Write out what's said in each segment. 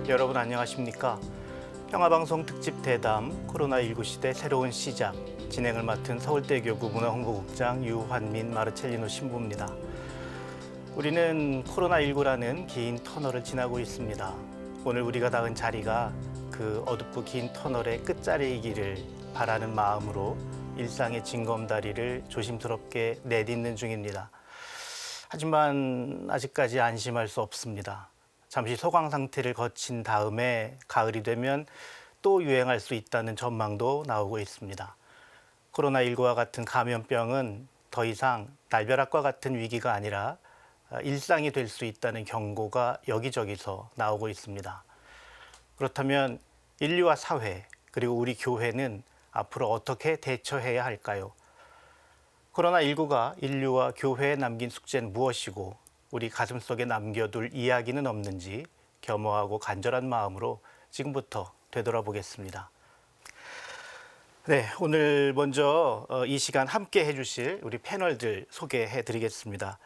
여러분 안녕하십니까? 평화방송 특집 대담 코로나19 시대 새로운 시작 진행을 맡은 서울대교구 문화홍보국장 유환민 마르첼리노 신부입니다. 우리는 코로나19라는 긴 터널을 지나고 있습니다. 오늘 우리가 닿은 자리가 그 어둡고 긴 터널의 끝자리이기를 바라는 마음으로 일상의 징검다리를 조심스럽게 내딛는 중입니다. 하지만 아직까지 안심할 수 없습니다. 잠시 소강 상태를 거친 다음에 가을이 되면 또 유행할 수 있다는 전망도 나오고 있습니다. 코로나19와 같은 감염병은 더 이상 날벼락과 같은 위기가 아니라 일상이 될 수 있다는 경고가 여기저기서 나오고 있습니다. 그렇다면 인류와 사회 그리고 우리 교회는 앞으로 어떻게 대처해야 할까요? 코로나19가 인류와 교회에 남긴 숙제는 무엇이고 우리 가슴속에 남겨둘 이야기는 없는지 겸허하고 간절한 마음으로 지금부터 되돌아보겠습니다. 네, 오늘 먼저 이 시간 함께 해주실 우리 패널들 소개해드리겠습니다.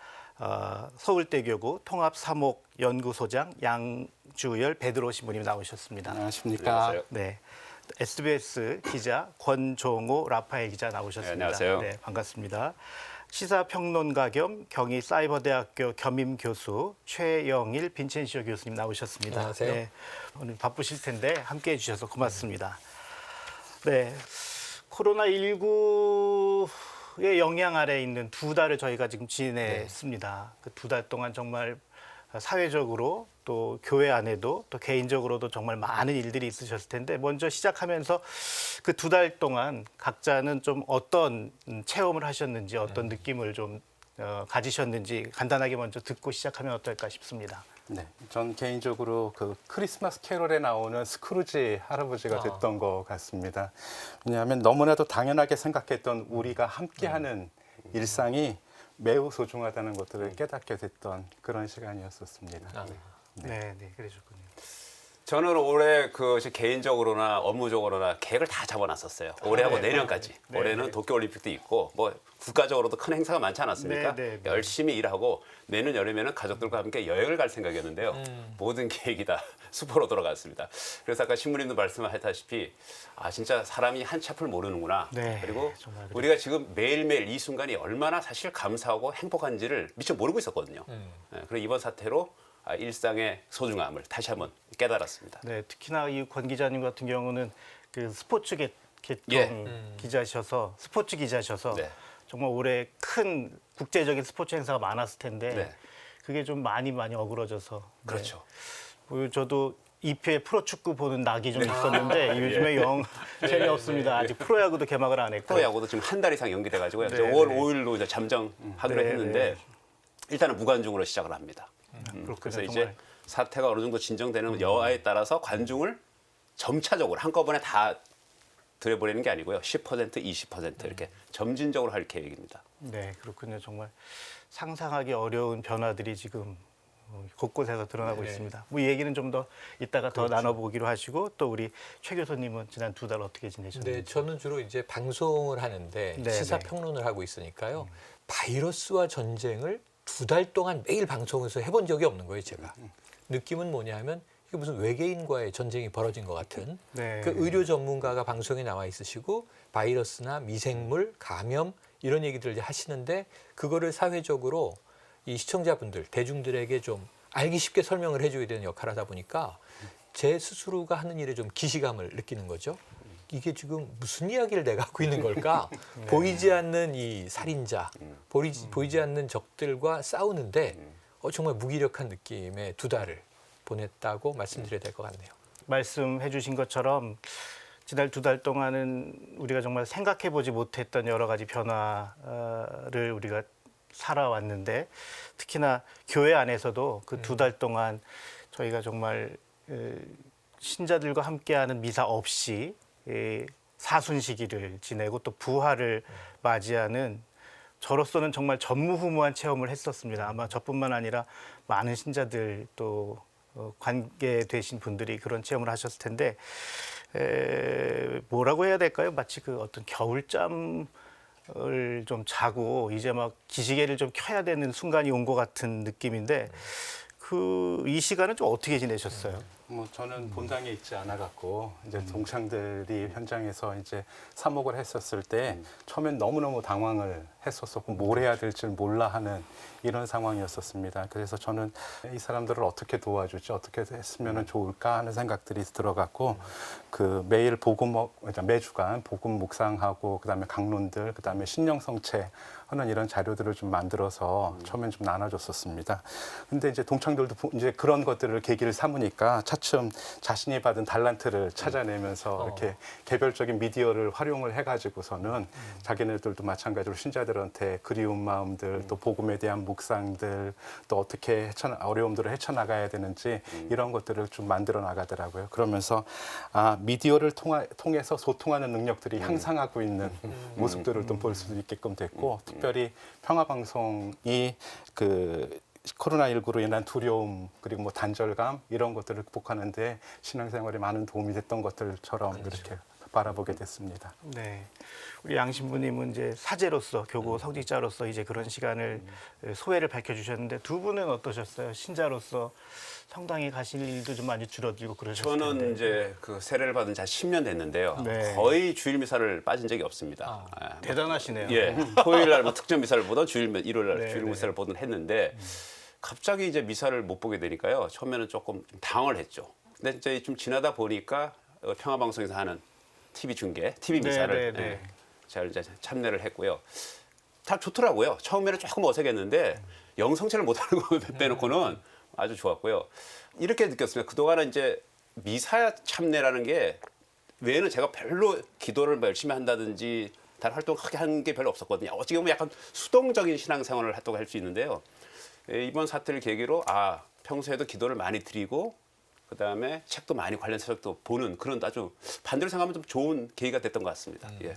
서울대교구 통합사목연구소장 양주열 베드로 신부님 나오셨습니다. 안녕하십니까. 안녕하세요. 네, SBS 기자 권종호 라파엘 기자 나오셨습니다. 네, 안녕하세요. 네, 반갑습니다. 시사평론가 겸 경희사이버대학교 겸임 교수 최영일 빈첸시오 교수님 나오셨습니다. 안녕하세요. 네, 오늘 바쁘실 텐데 함께해 주셔서 고맙습니다. 네, 코로나19의 영향 아래 있는 두 달을 저희가 지금 지냈습니다. 그 두 달 동안 정말 사회적으로 또 교회 안에도 또 개인적으로도 정말 많은 일들이 있으셨을 텐데 먼저 시작하면서 그 두 달 동안 각자는 좀 어떤 체험을 하셨는지 어떤 느낌을 좀 가지셨는지 간단하게 먼저 듣고 시작하면 어떨까 싶습니다. 네, 전 개인적으로 그 크리스마스 캐롤에 나오는 스크루지 할아버지가 됐던 것 같습니다. 왜냐하면 너무나도 당연하게 생각했던 우리가 함께하는 일상이 매우 소중하다는 것들을 깨닫게 됐던 그런 시간이었었습니다. 네, 네, 그러셨군요. 저는 올해 개인적으로나 업무적으로나 계획을 다 잡아놨었어요. 올해하고 네, 내년까지. 네, 올해는 네. 도쿄올림픽도 있고 뭐 국가적으로도 큰 행사가 많지 않았습니까? 네, 네, 네. 열심히 일하고 내년 여름에는 가족들과 함께 여행을 갈 생각이었는데요. 모든 계획이 다 수포로 돌아갔습니다. 그래서 아까 신부님도 말씀하셨다시피 진짜 사람이 한치 앞을 모르는구나. 네, 그리고 정말 그래요. 우리가 지금 매일매일 이 순간이 얼마나 사실 감사하고 행복한지를 미처 모르고 있었거든요. 그리고 이번 사태로 일상의 소중함을 다시 한번 깨달았습니다. 네, 특히나 이 권 기자님 같은 경우는 그 스포츠 계통 예. 기자셔서 스포츠 기자셔서 네. 정말 올해 큰 국제적인 스포츠 행사가 많았을 텐데 네. 그게 좀 많이 어그러져서 그렇죠. 네. 저도 2회 프로축구 보는 낙이 좀 있었는데 요즘에 영 재미없습니다. 아직 프로야구도 개막을 안 했고 프로야구도 지금 한 달 이상 연기돼가지고요. 네, 이제 5월 네. 5일로 이제 잠정하기로 네, 했는데 네. 일단은 무관중으로 시작을 합니다. 그렇군요, 그래서 이제 정말. 사태가 어느 정도 진정되는 여하에 따라서 관중을 점차적으로 한꺼번에 다 들여보내는 게 아니고요. 10%, 20% 이렇게 점진적으로 할 계획입니다. 네, 그렇군요. 정말 상상하기 어려운 변화들이 지금 곳곳에서 드러나고 있습니다. 뭐 이 얘기는 좀 더 이따가 더 나눠보기로 하시고 또 우리 최 교수님은 지난 두 달 어떻게 지내셨는지. 네, 저는 주로 이제 방송을 하는데 네, 시사 네. 평론을 하고 있으니까요. 바이러스와 전쟁을 두 달 동안 매일 방송에서 해본 적이 없는 거예요, 제가. 느낌은 뭐냐면 이게 무슨 외계인과의 전쟁이 벌어진 것 같은. 네. 그 의료 전문가가 방송에 나와 있으시고 바이러스나 미생물, 감염 이런 얘기들 이제 하시는데 그거를 사회적으로 이 시청자분들, 대중들에게 좀 알기 쉽게 설명을 해줘야 되는 역할을 하다 보니까 제 스스로가 하는 일에 좀 기시감을 느끼는 거죠. 이게 지금 무슨 이야기를 내가 하고 있는 걸까? 보이지 않는 이 살인자, 보이지 않는 적들과 싸우는데 정말 무기력한 느낌의 두 달을 보냈다고 말씀드려야 될 것 같네요. 말씀해 주신 것처럼 지난 두 달 동안은 우리가 정말 생각해보지 못했던 여러 가지 변화를 우리가 살아왔는데 특히나 교회 안에서도 그 두 달 동안 저희가 정말 신자들과 함께하는 미사 없이 사순시기를 지내고 또 부활을 맞이하는 저로서는 정말 전무후무한 체험을 했었습니다. 아마 저뿐만 아니라 많은 신자들 또 관계되신 분들이 그런 체험을 하셨을 텐데 뭐라고 해야 될까요? 마치 그 어떤 겨울잠 좀 자고 이제 막 기지개를 좀 켜야 되는 순간이 온 것 같은 느낌인데 이 시간은 좀 어떻게 지내셨어요? 뭐 저는 본당에 있지 않아 갖고 이제 동창들이 현장에서 이제 사목을 했었을 때 처음엔 너무너무 당황을 했었었고 뭘 해야 될지 몰라 하는 이런 상황이었었습니다. 그래서 저는 이 사람들을 어떻게 도와주지, 어떻게 했으면 좋을까 하는 생각들이 들어갔고 그 매일 매주간 복음 묵상하고 그다음에 강론들, 그다음에 신령성체 하는 이런 자료들을 좀 만들어서 처음엔 좀 나눠줬었습니다. 근데 이제 동창들도 이제 그런 것들을 계기를 삼으니까 차츰 자신이 받은 달란트를 찾아내면서 이렇게 개별적인 미디어를 활용을 해가지고서는 자기네들도 마찬가지로 신자들한테 그리운 마음들, 또 복음에 대한 묵상들, 또 어떻게 어려움들을 헤쳐나가야 되는지 이런 것들을 좀 만들어 나가더라고요. 그러면서 미디어를 통해서 소통하는 능력들이 향상하고 있는 모습들을 좀 볼 수 있게끔 됐고, 특별히 평화방송이 그 코로나19로 인한 두려움 그리고 뭐 단절감 이런 것들을 극복하는데 신앙생활에 많은 도움이 됐던 것들처럼 이렇게 바라보게 됐습니다. 네, 우리 양 신부님은 이제 사제로서 교구 성직자로서 이제 그런 시간을 소회를 밝혀주셨는데 두 분은 어떠셨어요? 신자로서 성당에 가실 일도 좀 많이 줄어들고 그러셨을 텐데. 저는 이제 그 세례를 받은 지 한 10년 됐는데요. 네. 거의 주일 미사를 빠진 적이 없습니다. 대단하시네요. 예, 토요일 날 뭐 특전 미사를 보던 일요일 날 네, 주일 네. 미사를 보던 했는데 갑자기 이제 미사를 못 보게 되니까요. 처음에는 조금 당황을 했죠. 근데 이제 좀 지나다 보니까 평화방송에서 하는 TV 중계, TV 미사를 네, 네. 예, 제가 이제 참여를 했고요. 다 좋더라고요. 처음에는 조금 어색했는데 영성체를 못하는 거 빼놓고는 아주 좋았고요. 이렇게 느꼈습니다. 그동안은 이제 미사 참여라는 게 외에는 제가 별로 기도를 뭐 열심히 한다든지 다른 활동 크게 한 게 별로 없었거든요. 어찌 보면 약간 수동적인 신앙생활을 했다고 할 수 있는데요. 이번 사태를 계기로 평소에도 기도를 많이 드리고 그다음에 책도 많이 관련 책도 보는 그런 아주 반대로 생각하면 좀 좋은 계기가 됐던 것 같습니다. 예.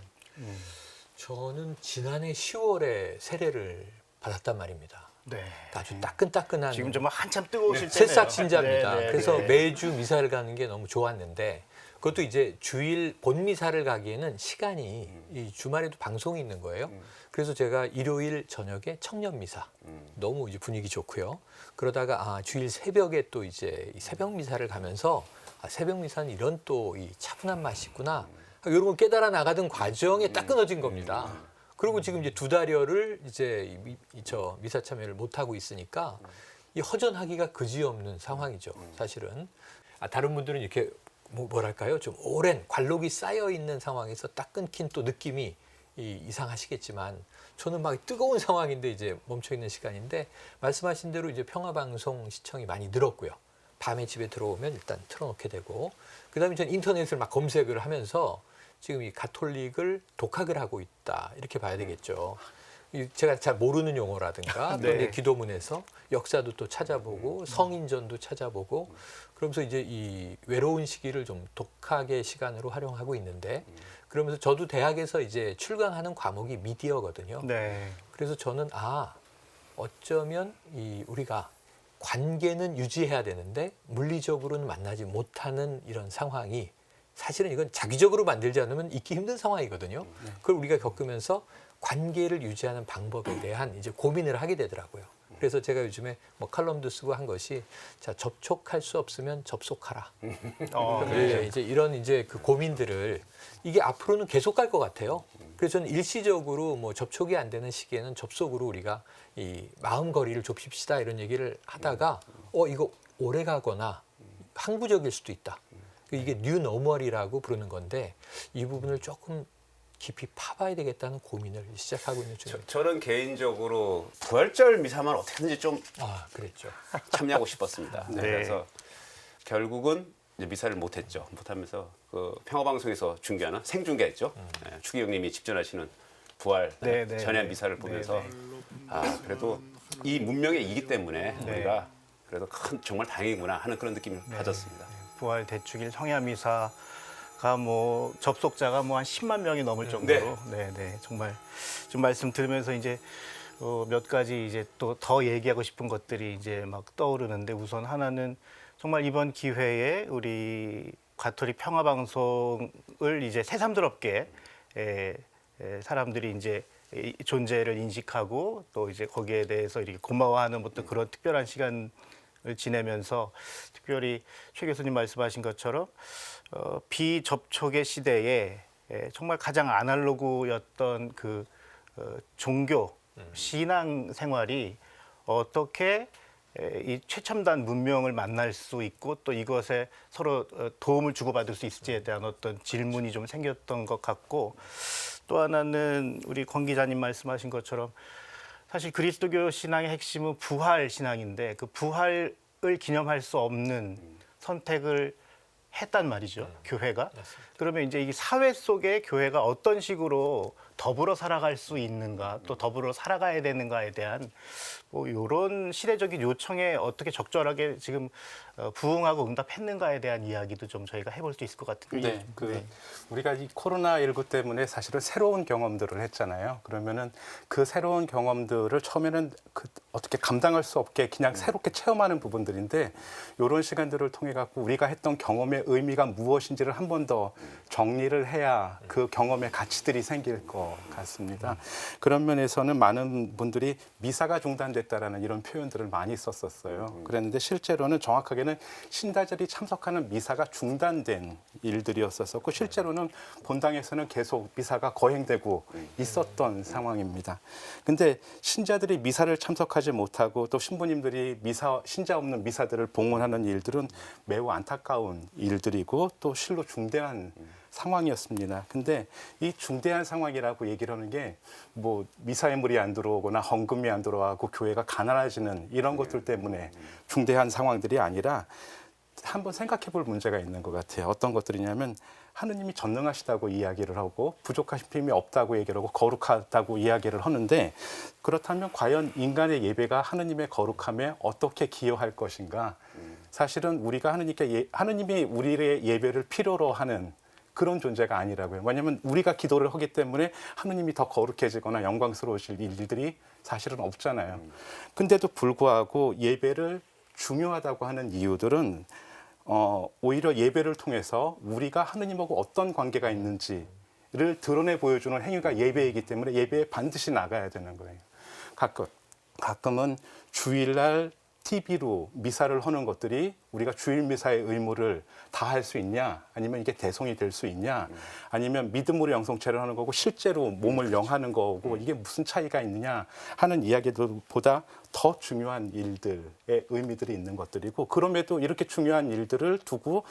저는 지난해 10월에 세례를 받았단 말입니다. 네. 아주 따끈따끈한 지금 좀 한참 뜨거우실 때네요. 새싹 신자입니다. 네, 네, 그래서 네. 매주 미사를 가는 게 너무 좋았는데 그것도 이제 주일 본 미사를 가기에는 시간이 이 주말에도 방송이 있는 거예요. 그래서 제가 일요일 저녁에 청년 미사 너무 이제 분위기 좋고요. 그러다가 주일 새벽에 또 이제 이 새벽 미사를 가면서 새벽 미사는 이런 또 이 차분한 맛이 있구나. 이런 걸 깨달아 나가던 과정에 딱 끊어진 겁니다. 그리고 지금 이제 2달여를 이제 저 미사 참여를 못 하고 있으니까 이 허전하기가 그지없는 상황이죠. 사실은 다른 분들은 이렇게 뭐랄까요, 좀 오랜 관록이 쌓여 있는 상황에서 딱 끊긴 또 느낌이 이상하시겠지만 저는 막 뜨거운 상황인데 이제 멈춰 있는 시간인데 말씀하신 대로 이제 평화방송 시청이 많이 늘었고요. 밤에 집에 들어오면 일단 틀어놓게 되고 그다음에 저는 인터넷을 막 검색을 하면서 지금 이 가톨릭을 독학을 하고 있다 이렇게 봐야 되겠죠. 제가 잘 모르는 용어라든가 또 네. 이제 기도문에서 역사도 또 찾아보고 성인전도 찾아보고 그러면서 이제 이 외로운 시기를 좀 독학의 시간으로 활용하고 있는데 그러면서 저도 대학에서 이제 출강하는 과목이 미디어거든요. 네. 그래서 저는 어쩌면 이 우리가 관계는 유지해야 되는데 물리적으로는 만나지 못하는 이런 상황이 사실은 이건 자기적으로 만들지 않으면 있기 힘든 상황이거든요. 그걸 우리가 겪으면서 관계를 유지하는 방법에 대한 이제 고민을 하게 되더라고요. 그래서 제가 요즘에 뭐 칼럼도 쓰고 한 것이 자 접촉할 수 없으면 접속하라. 네. 이제 이런 이제 그 고민들을 이게 앞으로는 계속 갈 것 같아요. 그래서 저는 일시적으로 뭐 접촉이 안 되는 시기에는 접속으로 우리가 이 마음 거리를 좁힙시다 이런 얘기를 하다가 이거 오래 가거나 항구적일 수도 있다. 이게 뉴 노멀이라고 부르는 건데 이 부분을 조금 깊이 파봐야 되겠다는 고민을 시작하고 있는 중입니다. 저는 개인적으로 부활절 미사만 어떻게든지 좀 그랬죠. 참여하고 싶었습니다. 네. 그래서 결국은 이제 미사를 못했죠. 못하면서 그 평화방송에서 중계하는 생중계했죠. 추기경님이 집전하시는 부활 네, 네, 전야 네. 미사를 보면서 네, 그래도 이 문명의 이기 때문에 네. 우리가 그래도 정말 다행이구나 하는 그런 느낌을 가졌습니다. 부활 대축일 성야미사가 뭐 접속자가 뭐 한 10만 명이 넘을 정도로 네, 정말 좀 말씀 들으면서 이제 몇 가지 이제 또 더 얘기하고 싶은 것들이 이제 막 떠오르는데 우선 하나는 정말 이번 기회에 우리 가톨릭 평화방송을 이제 새삼스럽게 사람들이 이제 이 존재를 인식하고 또 이제 거기에 대해서 이렇게 고마워하는 어떤 그런 특별한 시간 지내면서 특별히 최 교수님 말씀하신 것처럼 비접촉의 시대에 정말 가장 아날로그였던 그 종교 신앙 생활이 어떻게 이 최첨단 문명을 만날 수 있고 또 이것에 서로 도움을 주고받을 수 있을지에 대한 어떤 질문이 좀 생겼던 것 같고, 또 하나는 우리 권 기자님 말씀하신 것처럼 사실 그리스도교 신앙의 핵심은 부활 신앙인데 그 부활을 기념할 수 없는 선택을 했단 말이죠, 교회가. 그러면 이제 이 사회 속에 교회가 어떤 식으로 더불어 살아갈 수 있는가, 또 더불어 살아가야 되는가에 대한 뭐 이런 시대적인 요청에 어떻게 적절하게 지금 부응하고 응답했는가에 대한 이야기도 좀 저희가 해볼 수 있을 것 같은데. 네, 우리가 이 코로나19 때문에 사실은 새로운 경험들을 했잖아요. 그러면은 그 새로운 경험들을 처음에는 어떻게 감당할 수 없게 그냥 새롭게 체험하는 부분들인데, 이런 시간들을 통해 갖고 우리가 했던 경험의 의미가 무엇인지를 한 번 더 정리를 해야 그 경험의 가치들이 생길 것 같습니다. 그런 면에서는 많은 분들이 미사가 중단됐다라는 이런 표현들을 많이 썼었어요. 그랬는데 실제로는 정확하게는 신자들이 참석하는 미사가 중단된 일들이었었고, 실제로는 본당에서는 계속 미사가 거행되고 있었던 상황입니다. 근데 신자들이 미사를 참석하지 못하고 또 신부님들이 신자 없는 미사들을 봉헌하는 일들은 매우 안타까운 일들이고 또 실로 중대한 상황이었습니다. 근데 이 중대한 상황이라고 얘기를 하는 게 뭐 미사의 물이 안 들어오거나 헌금이 안 들어가고 교회가 가난해지는 이런 것들 때문에 중대한 상황들이 아니라 한번 생각해 볼 문제가 있는 것 같아요. 어떤 것들이냐면 하느님이 전능하시다고 이야기를 하고 부족하신 힘이 없다고 얘기를 하고 거룩하다고 이야기를 하는데, 그렇다면 과연 인간의 예배가 하느님의 거룩함에 어떻게 기여할 것인가? 사실은 우리가 하느님이 우리의 예배를 필요로 하는 그런 존재가 아니라고요. 왜냐하면 우리가 기도를 하기 때문에 하느님이 더 거룩해지거나 영광스러우실 일들이 사실은 없잖아요. 근데도 불구하고 예배를 중요하다고 하는 이유들은 오히려 예배를 통해서 우리가 하느님하고 어떤 관계가 있는지를 드러내 보여주는 행위가 예배이기 때문에 예배에 반드시 나가야 되는 거예요. 가끔은 주일날 TV로 미사를 하는 것들이 우리가 주일 미사의 의무를 다할 수 있냐, 아니면 이게 대성이 될 수 있냐, 아니면 믿음으로 영성체를 하는 거고 실제로 몸을 영하는 거고 이게 무슨 차이가 있느냐 하는 이야기들보다 더 중요한 일들의 의미들이 있는 것들이고, 그럼에도 이렇게 중요한 일들을 두고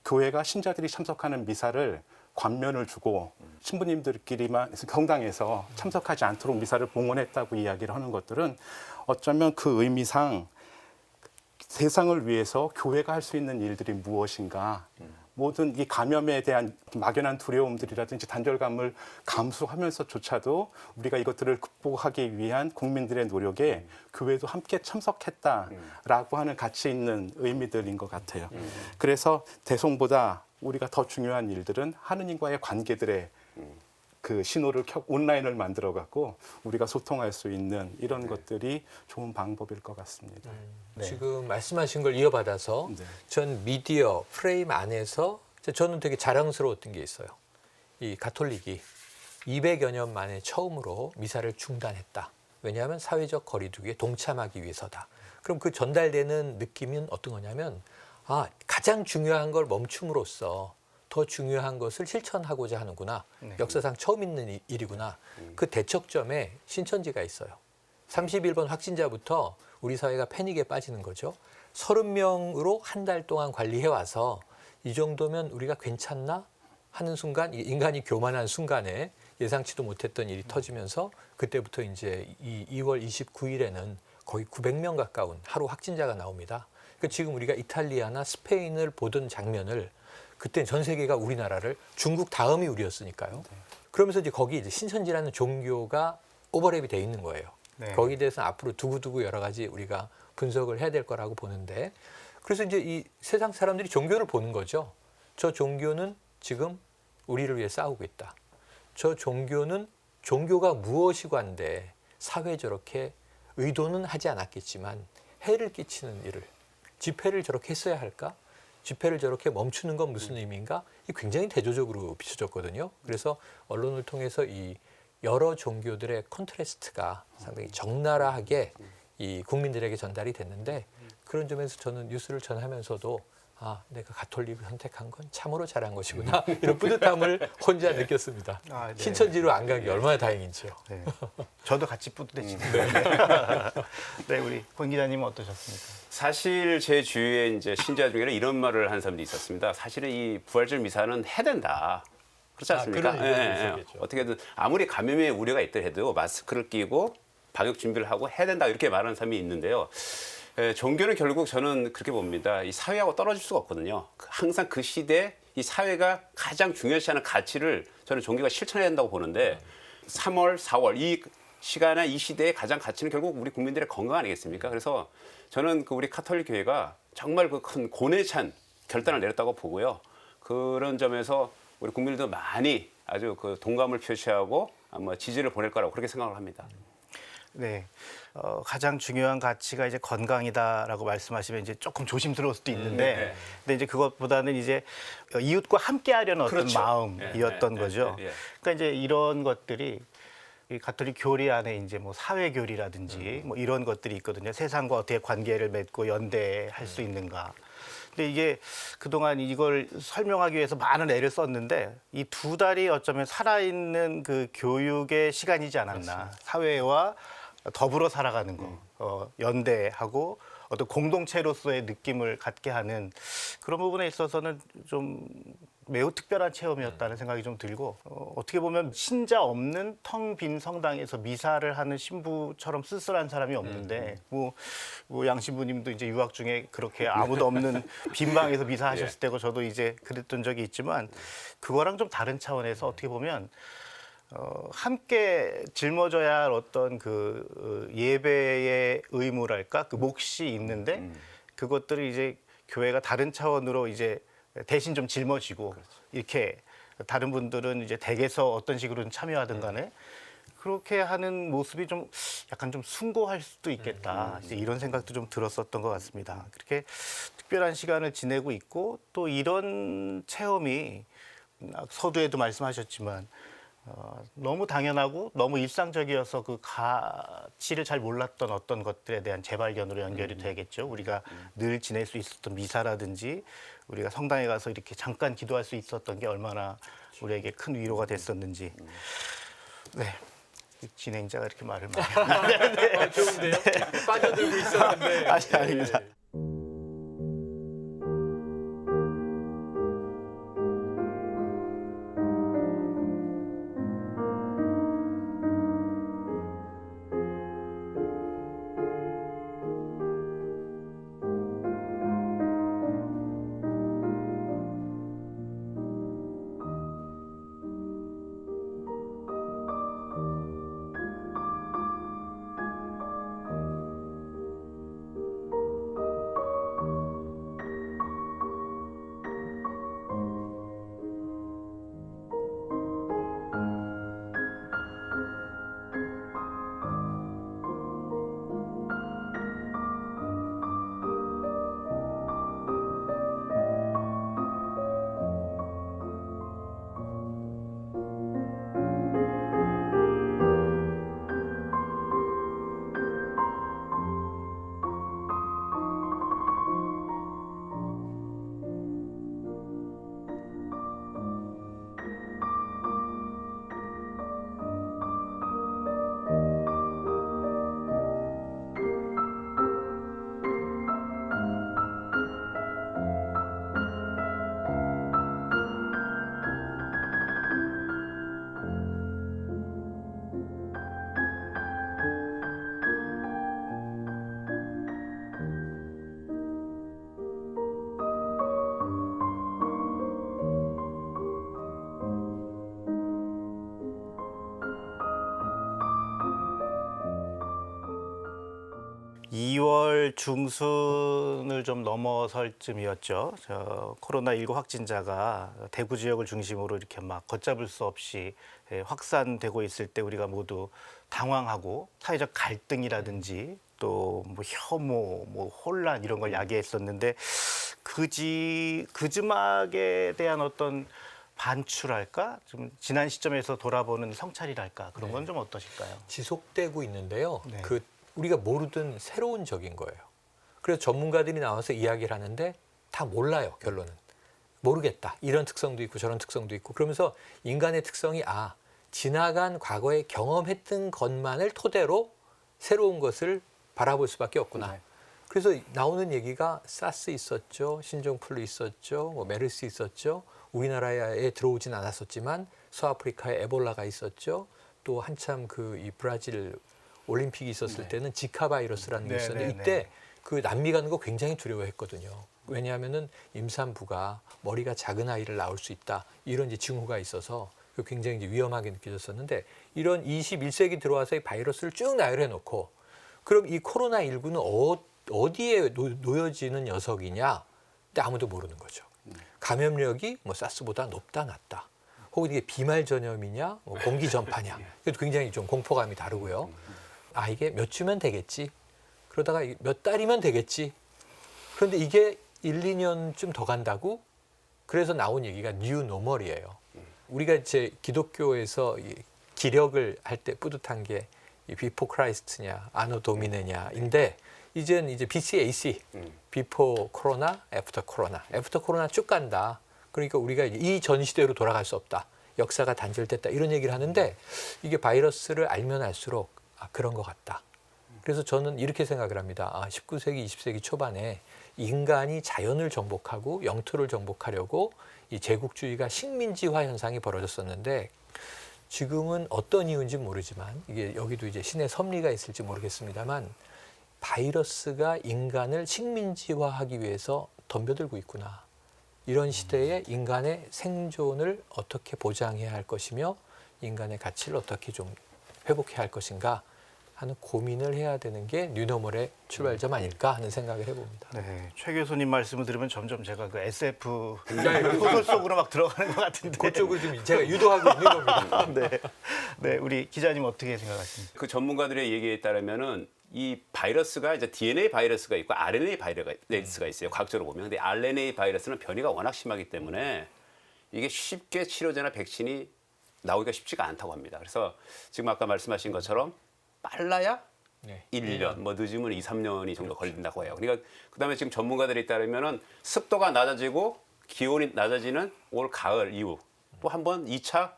교회가 신자들이 참석하는 미사를 관면을 주고 신부님들끼리만 성당에서 참석하지 않도록 미사를 봉헌했다고 이야기를 하는 것들은 어쩌면 그 의미상 세상을 위해서 교회가 할 수 있는 일들이 무엇인가, 모든 이 감염에 대한 막연한 두려움들이라든지 단절감을 감수하면서조차도 우리가 이것들을 극복하기 위한 국민들의 노력에 교회도 함께 참석했다라고 하는 가치 있는 의미들인 것 같아요. 그래서 대성보다 우리가 더 중요한 일들은 하느님과의 관계들의 그 신호를 온라인을 만들어 갖고 우리가 소통할 수 있는 이런 것들이 좋은 방법일 것 같습니다. 네. 지금 말씀하신 걸 이어받아서 전 미디어 프레임 안에서 저는 되게 자랑스러웠던 게 있어요. 이 가톨릭이 200여 년 만에 처음으로 미사를 중단했다. 왜냐하면 사회적 거리두기에 동참하기 위해서다. 그럼 그 전달되는 느낌은 어떤 거냐면 가장 중요한 걸 멈춤으로써 더 중요한 것을 실천하고자 하는구나. 역사상 처음 있는 일이구나. 그 대척점에 신천지가 있어요. 31번 확진자부터 우리 사회가 패닉에 빠지는 거죠. 30명으로 한 달 동안 관리해와서 이 정도면 우리가 괜찮나 하는 순간, 인간이 교만한 순간에 예상치도 못했던 일이 터지면서 그때부터 이제 2월 29일에는 거의 900명 가까운 하루 확진자가 나옵니다. 그러니까 지금 우리가 이탈리아나 스페인을 보던 장면을 그때 전 세계가 우리나라를 중국 다음이 우리였으니까요. 그러면서 이제 거기 이제 신천지라는 종교가 오버랩이 돼 있는 거예요. 네. 거기에 대해서 앞으로 두고두고 여러 가지 우리가 분석을 해야 될 거라고 보는데, 그래서 이제 이 세상 사람들이 종교를 보는 거죠. 저 종교는 지금 우리를 위해 싸우고 있다. 저 종교는 종교가 무엇이관데 사회에 저렇게 의도는 하지 않았겠지만 해를 끼치는 일을, 집회를 저렇게 했어야 할까? 집회를 저렇게 멈추는 건 무슨 의미인가? 이 굉장히 대조적으로 비춰졌거든요. 그래서 언론을 통해서 이 여러 종교들의 컨트레스트가 상당히 적나라하게 이 국민들에게 전달이 됐는데 그런 점에서 저는 뉴스를 전하면서도 아, 내가 가톨릭을 선택한 건 참으로 잘한 것이구나 이런 뿌듯함을 혼자 느꼈습니다. 아, 네. 신천지로 안 가기 얼마나 다행인지요. 네. 저도 같이 뿌듯해집니다. 네, 우리 권 기자님은 어떠셨습니까? 사실 제 주위에 이제 신자 중에는 이런 말을 한 사람도 있었습니다. 사실은 이 부활절 미사는 해야 된다. 그렇지 않습니까? 그런 의견이 있었겠죠. 어떻게든 아무리 감염의 우려가 있더라도 마스크를 끼고 방역 준비를 하고 해야 된다 이렇게 말하는 사람이 있는데요. 종교는 결국 저는 그렇게 봅니다. 이 사회하고 떨어질 수가 없거든요. 항상 그 시대에 이 사회가 가장 중요시하는 가치를 저는 종교가 실천해야 된다고 보는데 3월, 4월 이 시간에 이 시대의 가장 가치는 결국 우리 국민들의 건강 아니겠습니까? 그래서 저는 그 우리 카톨릭 교회가 정말 그 큰 고뇌 찬 결단을 내렸다고 보고요. 그런 점에서 우리 국민들도 많이 아주 그 동감을 표시하고 아마 지지를 보낼 거라고 그렇게 생각을 합니다. 네, 가장 중요한 가치가 이제 건강이다라고 말씀하시면 이제 조금 조심스러울 수도 있는데, 네. 근데 이제 그것보다는 이제 이웃과 함께하려는 어떤 그렇죠. 마음이었던 거죠. 그러니까 이제 이런 것들이 이 가톨릭 교리 안에 이제 뭐 사회 교리라든지 뭐 이런 것들이 있거든요. 세상과 어떻게 관계를 맺고 연대할 수 있는가. 근데 이게 그동안 이걸 설명하기 위해서 많은 애를 썼는데 이 2달이 어쩌면 살아있는 그 교육의 시간이지 않았나. 맞습니다. 사회와 더불어 살아가는 거, 연대하고 어떤 공동체로서의 느낌을 갖게 하는 그런 부분에 있어서는 좀 매우 특별한 체험이었다는 생각이 좀 들고 어떻게 보면 신자 없는 텅 빈 성당에서 미사를 하는 신부처럼 쓸쓸한 사람이 없는데 뭐 양 신부님도 이제 유학 중에 그렇게 아무도 없는 빈 방에서 미사하셨을 때고 저도 이제 그랬던 적이 있지만 그거랑 좀 다른 차원에서 어떻게 보면 함께 짊어져야 할 어떤 그 예배의 의무랄까 그 몫이 있는데 그것들을 이제 교회가 다른 차원으로 이제 대신 좀 짊어지고 이렇게 다른 분들은 이제 댁에서 어떤 식으로든 참여하든 간에 그렇게 하는 모습이 좀 약간 좀 숭고할 수도 있겠다. 이제 이런 생각도 좀 들었었던 것 같습니다. 그렇게 특별한 시간을 지내고 있고 또 이런 체험이 서두에도 말씀하셨지만 너무 당연하고 너무 일상적이어서 그 가치를 잘 몰랐던 어떤 것들에 대한 재발견으로 연결이 되겠죠. 우리가 늘 지낼 수 있었던 미사라든지 우리가 성당에 가서 이렇게 잠깐 기도할 수 있었던 게 얼마나 우리에게 큰 위로가 됐었는지. 네. 진행자가 이렇게 말을 많이 하는데. 좋은데요? 빠져들고 있었는데. 아닙니다. (2월) 중순을 좀 넘어설 쯤이었죠. 코로나19 확진자가 대구 지역을 중심으로 이렇게 막 걷잡을 수 없이 확산되고 있을 때 우리가 모두 당황하고 사회적 갈등이라든지 또 뭐 혐오, 뭐 혼란 이런 걸 야기했었는데 그즈막에 대한 어떤 반출할까? 좀 지난 시점에서 돌아보는 성찰이랄까? 그런 건 좀 어떠실까요? 지속되고 있는데요. 네. 그 우리가 모르던 새로운 적인 거예요. 그래서 전문가들이 나와서 이야기를 하는데 다 몰라요. 결론은. 모르겠다. 이런 특성도 있고 저런 특성도 있고 그러면서 인간의 특성이 지나간 과거에 경험했던 것만을 토대로 새로운 것을 바라볼 수밖에 없구나. 네. 그래서 나오는 얘기가 사스 있었죠. 신종플루 있었죠. 뭐 메르스 있었죠. 우리나라에 들어오진 않았었지만 서아프리카에 에볼라가 있었죠. 또 한참 이 브라질 올림픽이 있었을 때는 지카 바이러스라는 게 네, 있었는데 네, 이때 네. 그 남미 가는 거 굉장히 두려워했거든요. 왜냐하면은 임산부가 머리가 작은 아이를 낳을 수 있다 이런 이제 징후가 있어서 굉장히 이제 위험하게 느껴졌었는데 이런 21세기 들어와서 이 바이러스를 쭉 나열해 놓고 그럼 이 코로나19는 어디에 놓여지는 녀석이냐? 근데 아무도 모르는 거죠. 감염력이 뭐 사스보다 높다 낮다. 혹은 이게 비말 전염이냐, 뭐 공기 전파냐. 이것도 굉장히 좀 공포감이 다르고요. 이게 몇 주면 되겠지. 그러다가 몇 달이면 되겠지. 그런데 이게 1, 2년쯤 더 간다고? 그래서 나온 얘기가 뉴 노멀이에요. 우리가 이제 기독교에서 이 기력을 할 때 뿌듯한 게 이 비포 크라이스트냐, 아노 도미네냐인데 이제는 이제 BCAC, 비포 코로나, 애프터 코로나, 애프터 코로나 쭉 간다. 그러니까 우리가 이 전 시대로 돌아갈 수 없다. 역사가 단절됐다. 이런 얘기를 하는데 이게 바이러스를 알면 알수록 그런 것 같다. 그래서 저는 이렇게 생각을 합니다. 19세기, 20세기 초반에 인간이 자연을 정복하고 영토를 정복하려고 이 제국주의가 식민지화 현상이 벌어졌었는데 지금은 어떤 이유인지 모르지만 이게 여기도 이제 신의 섭리가 있을지 모르겠습니다만 바이러스가 인간을 식민지화하기 위해서 덤벼들고 있구나. 이런 시대에 인간의 생존을 어떻게 보장해야 할 것이며 인간의 가치를 어떻게 좀 회복해야 할 것인가 하는 고민을 해야 되는 게 뉴노멀의 출발점 아닐까 하는 생각을 해봅니다. 네, 최 교수님 말씀을 들으면 점점 제가 그 SF 소설 속으로 막 들어가는 것 같은데. 그쪽을 지금 제가 유도하고 있는 겁니다. 네, 네, 우리 기자님 어떻게 생각하십니까? 그 전문가들의 얘기에 따르면은 이 바이러스가 이제 DNA 바이러스가 있고 RNA 바이러스가 있어요. 과학적으로 보면. 근데 RNA 바이러스는 변이가 워낙 심하기 때문에 이게 쉽게 치료제나 백신이 나오기가 쉽지가 않다고 합니다. 그래서 지금 아까 말씀하신 것처럼 빨라야 네. 1년, 뭐 늦으면 2, 3년이 정도 걸린다고 해요. 그러니까 그다음에 지금 전문가들에 따르면은 습도가 낮아지고 기온이 낮아지는 올 가을 이후 또 한 번 2차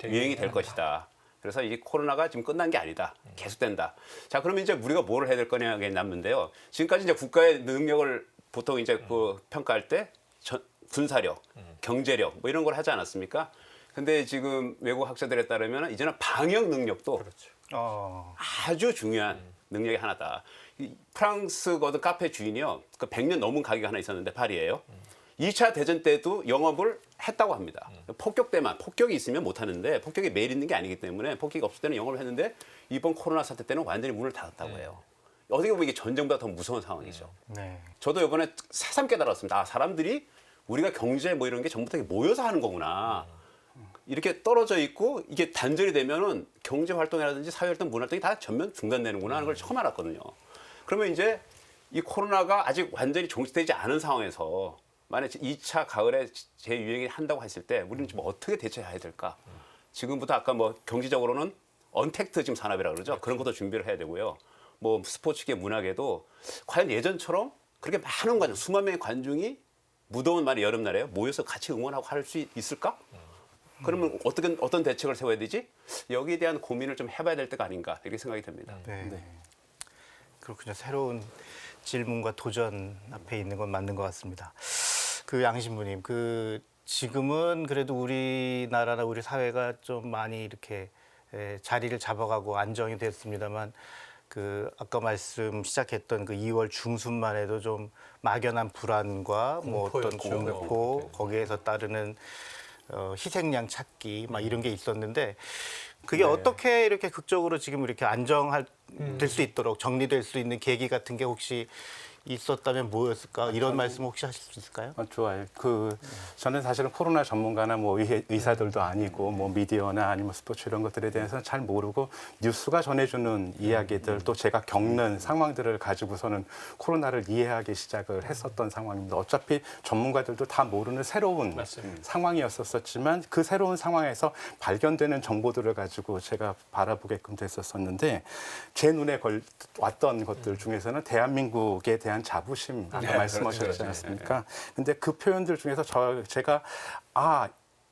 유행이 될 것이다. 그래서 이 코로나가 지금 끝난 게 아니다. 계속된다. 자, 그러면 이제 우리가 뭘 해야 될 거냐가 남는데요. 지금까지 이제 국가의 능력을 보통 이제 그 평가할 때 군사력, 경제력 뭐 이런 걸 하지 않았습니까? 근데 지금 외국 학자들에 따르면 이제는 방역 능력도 아주 중요한 능력이 하나다. 이 프랑스거든 카페 주인이요. 그 100년 넘은 가게가 하나 있었는데 파리예요. 2차 대전 때도 영업을 했다고 합니다. 폭격 때만 폭격이 있으면 못 하는데 폭격이 매일 있는 게 아니기 때문에 폭격이 없을 때는 영업을 했는데 이번 코로나 사태 때는 완전히 문을 닫았다고 해요. 어떻게 보면 이게 전쟁보다 더 무서운 상황이죠. 네. 저도 이번에 새삼 깨달았습니다. 사람들이 우리가 경제 뭐 이런 게 전부 다 모여서 하는 거구나. 이렇게 떨어져 있고 이게 단절이 되면은 경제 활동이라든지 사회 활동, 문화 활동이 다 전면 중단되는구나 하는 걸 처음 알았거든요. 그러면 이제 이 코로나가 아직 완전히 종식되지 않은 상황에서 만약 2차 가을에 재유행이 한다고 했을 때 우리는 지금 어떻게 대처해야 될까? 지금부터 아까 뭐 경제적으로는 언택트 지금 산업이라 그러죠. 그런 것도 준비를 해야 되고요. 뭐 스포츠계, 문화계도 과연 예전처럼 그렇게 많은 관중, 수만 명의 관중이 무더운 말이 여름날에요. 모여서 같이 응원하고 할 수 있을까? 그러면 어떤 대책을 세워야 되지? 여기에 대한 고민을 좀 해봐야 될 때가 아닌가 이렇게 생각이 듭니다. 네. 그렇군요. 새로운 질문과 도전 앞에 있는 건 맞는 것 같습니다. 그 양신부님, 그 지금은 그래도 우리나라나 우리 사회가 좀 많이 이렇게 자리를 잡아가고 안정이 됐습니다만 그 아까 말씀 시작했던 그 2월 중순만 해도 좀 막연한 불안과 뭐 어떤 공포 거기에서 따르는 희생양 찾기 막 이런 게 있었는데 그게 어떻게 이렇게 극적으로 지금 이렇게 될 수 있도록 정리될 수 있는 계기 같은 게 혹시 있었다면 뭐였을까? 이런 말씀 혹시 하실 수 있을까요? 좋아요. 저는 사실은 코로나 전문가나 뭐 의사들도 아니고 뭐 미디어나 아니면 스포츠 이런 것들에 대해서는 잘 모르고 뉴스가 전해주는 이야기들 또 제가 겪는 상황들을 가지고서는 코로나를 이해하기 시작을 했었던 상황입니다. 어차피 전문가들도 다 모르는 새로운 상황이었었지만 그 새로운 상황에서 발견되는 정보들을 가지고 제가 바라보게끔 됐었는데 제 눈에 왔던 것들 중에서는 대한민국에 대한 자부심 아까 네, 말씀하셨지 그렇죠. 않습니까? 근데 그 표현들 중에서 제가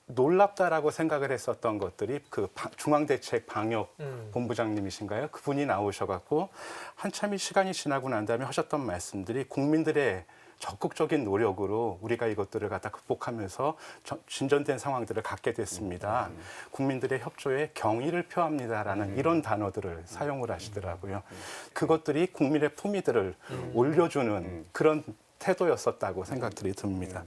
놀랍다라고 생각을 했었던 것들이 그 중앙대책 방역 본부장님이신가요? 그분이 나오셔갖고 한참이 시간이 지나고 난 다음에 하셨던 말씀들이 국민들의 적극적인 노력으로 우리가 이것들을 갖다 극복하면서 진전된 상황들을 갖게 됐습니다. 국민들의 협조에 경의를 표합니다라는 이런 단어들을 사용을 하시더라고요. 그것들이 국민의 품위들을 올려주는 그런 태도였었다고 생각들이 듭니다.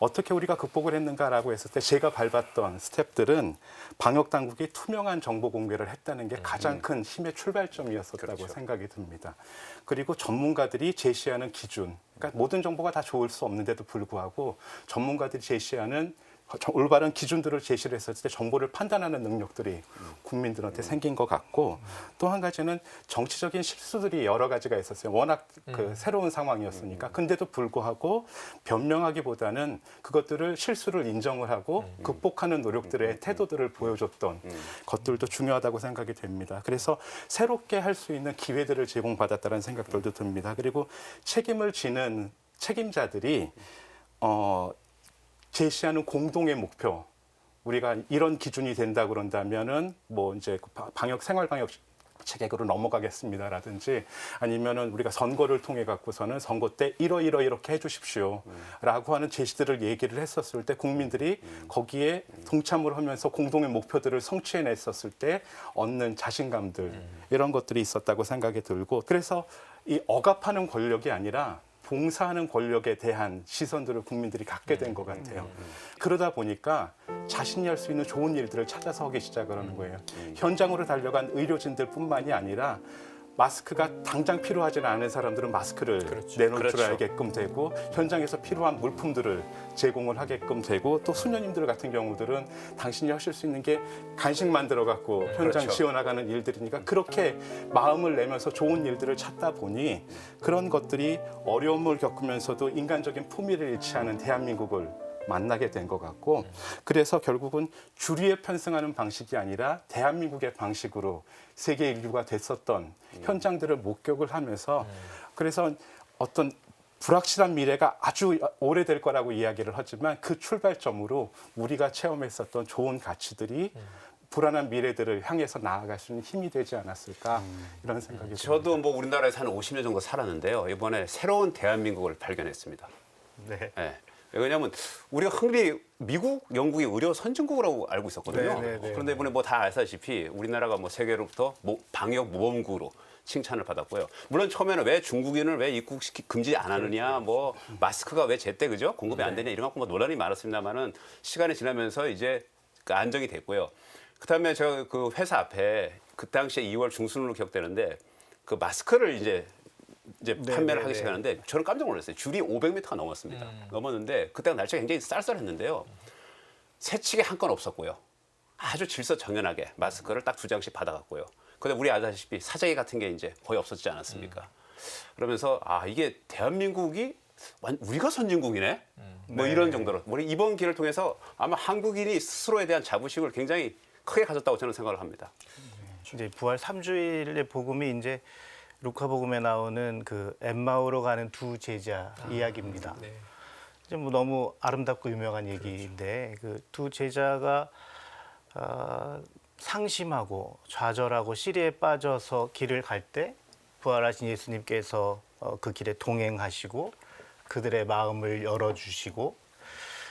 어떻게 우리가 극복을 했는가라고 했을 때 제가 밟았던 스텝들은 방역 당국이 투명한 정보 공개를 했다는 게 가장 큰 힘의 출발점이었었다고 그렇죠. 생각이 듭니다. 그리고 전문가들이 제시하는 기준, 그러니까 모든 정보가 다 좋을 수 없는데도 불구하고 전문가들이 제시하는 올바른 기준들을 제시를 했을 때 정보를 판단하는 능력들이 국민들한테 생긴 것 같고 또 한 가지는 정치적인 실수들이 여러 가지가 있었어요. 워낙 그 새로운 상황이었으니까. 근데도 불구하고 변명하기보다는 그것들을 실수를 인정을 하고 극복하는 노력들의 태도들을 보여줬던 것들도 중요하다고 생각이 됩니다. 그래서 새롭게 할 수 있는 기회들을 제공받았다는 생각들도 듭니다. 그리고 책임을 지는 책임자들이 제시하는 공동의 목표, 우리가 이런 기준이 된다 그런다면은 뭐 이제 생활 방역 체계로 넘어가겠습니다라든지 아니면은 우리가 선거를 통해 갖고서는 선거 때 이렇게 해주십시오라고 하는 제시들을 얘기를 했었을 때 국민들이 거기에 동참을 하면서 공동의 목표들을 성취해냈었을 때 얻는 자신감들 이런 것들이 있었다고 생각이 들고 그래서 이 억압하는 권력이 아니라 봉사하는 권력에 대한 시선들을 국민들이 갖게 된 것 같아요. 그러다 보니까 자신이 할 수 있는 좋은 일들을 찾아서 하기 시작을 하는 거예요. 현장으로 달려간 의료진들 뿐만이 아니라 마스크가 당장 필요하지는 않은 사람들은 마스크를 내놓을 줄 알게끔 되고 현장에서 필요한 물품들을 제공을 하게끔 되고 또 수녀님들 같은 경우들은 당신이 하실 수 있는 게 간식 만들어 갖고 현장 지원나가는 일들이니까 그렇게 마음을 내면서 좋은 일들을 찾다 보니 그런 것들이 어려움을 겪으면서도 인간적인 품위를 잃지 않은 대한민국을 만나게 된 것 같고 그래서 결국은 주류에 편승하는 방식이 아니라 대한민국의 방식으로 세계 인류가 됐었던 현장들을 목격을 하면서 그래서 어떤 불확실한 미래가 아주 오래될 거라고 이야기를 하지만 그 출발점으로 우리가 체험했었던 좋은 가치들이 불안한 미래들을 향해서 나아갈 수 있는 힘이 되지 않았을까 이런 생각이 듭니다. 저도 뭐 우리나라에서 한 50년 정도 살았는데요. 이번에 새로운 대한민국을 발견했습니다. 네. 네. 왜냐하면 우리가 흔히 미국, 영국이 의료 선진국이라고 알고 있었거든요. 네, 네, 네. 그런데 이번에 뭐 다 아시다시피 우리나라가 뭐 세계로부터 방역 모범국으로 칭찬을 받았고요. 물론 처음에는 왜 중국인을 왜 입국시키 금지 안 하느냐, 뭐 마스크가 왜 제때 그죠 공급이 안 되냐 이런 거 뭐 논란이 많았습니다만은 시간이 지나면서 이제 안정이 됐고요. 그다음에 저 그 회사 앞에 그 당시에 2월 중순으로 기억되는데 그 마스크를 이제 판매를 하기 시작하는데 저는 깜짝 놀랐어요. 줄이 500m가 넘었습니다. 넘었는데 그때가 날씨가 굉장히 쌀쌀했는데요. 새치기 한 건 없었고요. 아주 질서정연하게 마스크를 딱 2장씩 받아갔고요. 근데 우리 아다시피 사재기 같은 게 이제 거의 없었지 않았습니까? 그러면서 이게 대한민국이 우리가 선진국이네? 뭐 이런 정도로 우리 이번 기회를 통해서 아마 한국인이 스스로에 대한 자부심을 굉장히 크게 가졌다고 저는 생각을 합니다. 이제 부활 3주일의 복음이 이제 루카 복음에 나오는 그 엠마오로 가는 두 제자 이야기입니다. 네. 이제 뭐 너무 아름답고 유명한 얘기인데 그 두 제자가 상심하고 좌절하고 시리에 빠져서 길을 갈 때 부활하신 예수님께서 그 길에 동행하시고 그들의 마음을 열어주시고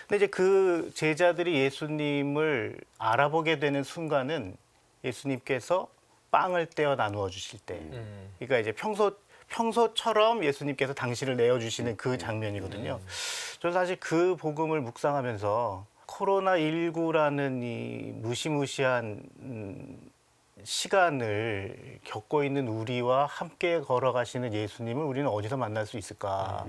근데 이제 그 제자들이 예수님을 알아보게 되는 순간은 예수님께서 빵을 떼어 나누어 주실 때, 그러니까 이제 평소처럼 예수님께서 당신을 내어주시는 그 장면이거든요. 저는 사실 그 복음을 묵상하면서 코로나19라는 이 무시무시한 시간을 겪고 있는 우리와 함께 걸어가시는 예수님을 우리는 어디서 만날 수 있을까?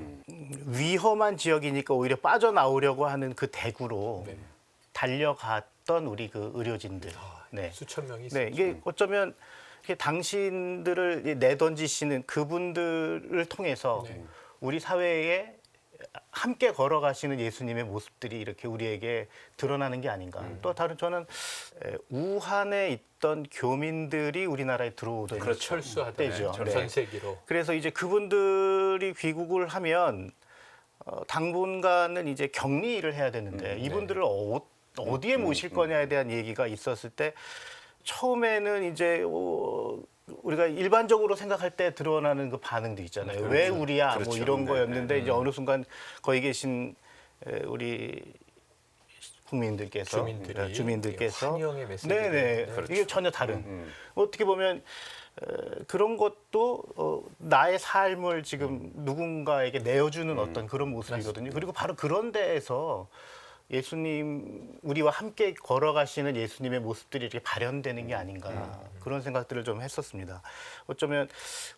위험한 지역이니까 오히려 빠져나오려고 하는 그 대구로 달려갔던 우리 그 의료진들. 네. 수천 명이 네, 있었죠. 이게 어쩌면 이렇게 당신들을 내던지시는 그분들을 통해서 우리 사회에 함께 걸어가시는 예수님의 모습들이 이렇게 우리에게 드러나는 게 아닌가. 또 다른 저는 우한에 있던 교민들이 우리나라에 들어오던 철수하던 때죠. 네. 전세기로. 그래서 이제 그분들이 귀국을 하면 당분간은 이제 격리를 해야 되는데 이분들을 어디에 모실 거냐에 대한 얘기가 있었을 때 처음에는 이제 우리가 일반적으로 생각할 때 드러나는 그 반응도 있잖아요. 왜 우리야? 뭐 이런 거였는데 이제 어느 순간 거기 계신 우리 국민들께서 주민들께서 환영의 메시지를 네네 이게 전혀 다른 어떻게 보면 그런 것도 나의 삶을 지금 누군가에게 내어주는 어떤 그런 모습이거든요. 그리고 바로 그런 데에서 예수님 우리와 함께 걸어가시는 예수님의 모습들이 이렇게 발현되는 게 아닌가 그런 생각들을 좀 했었습니다. 어쩌면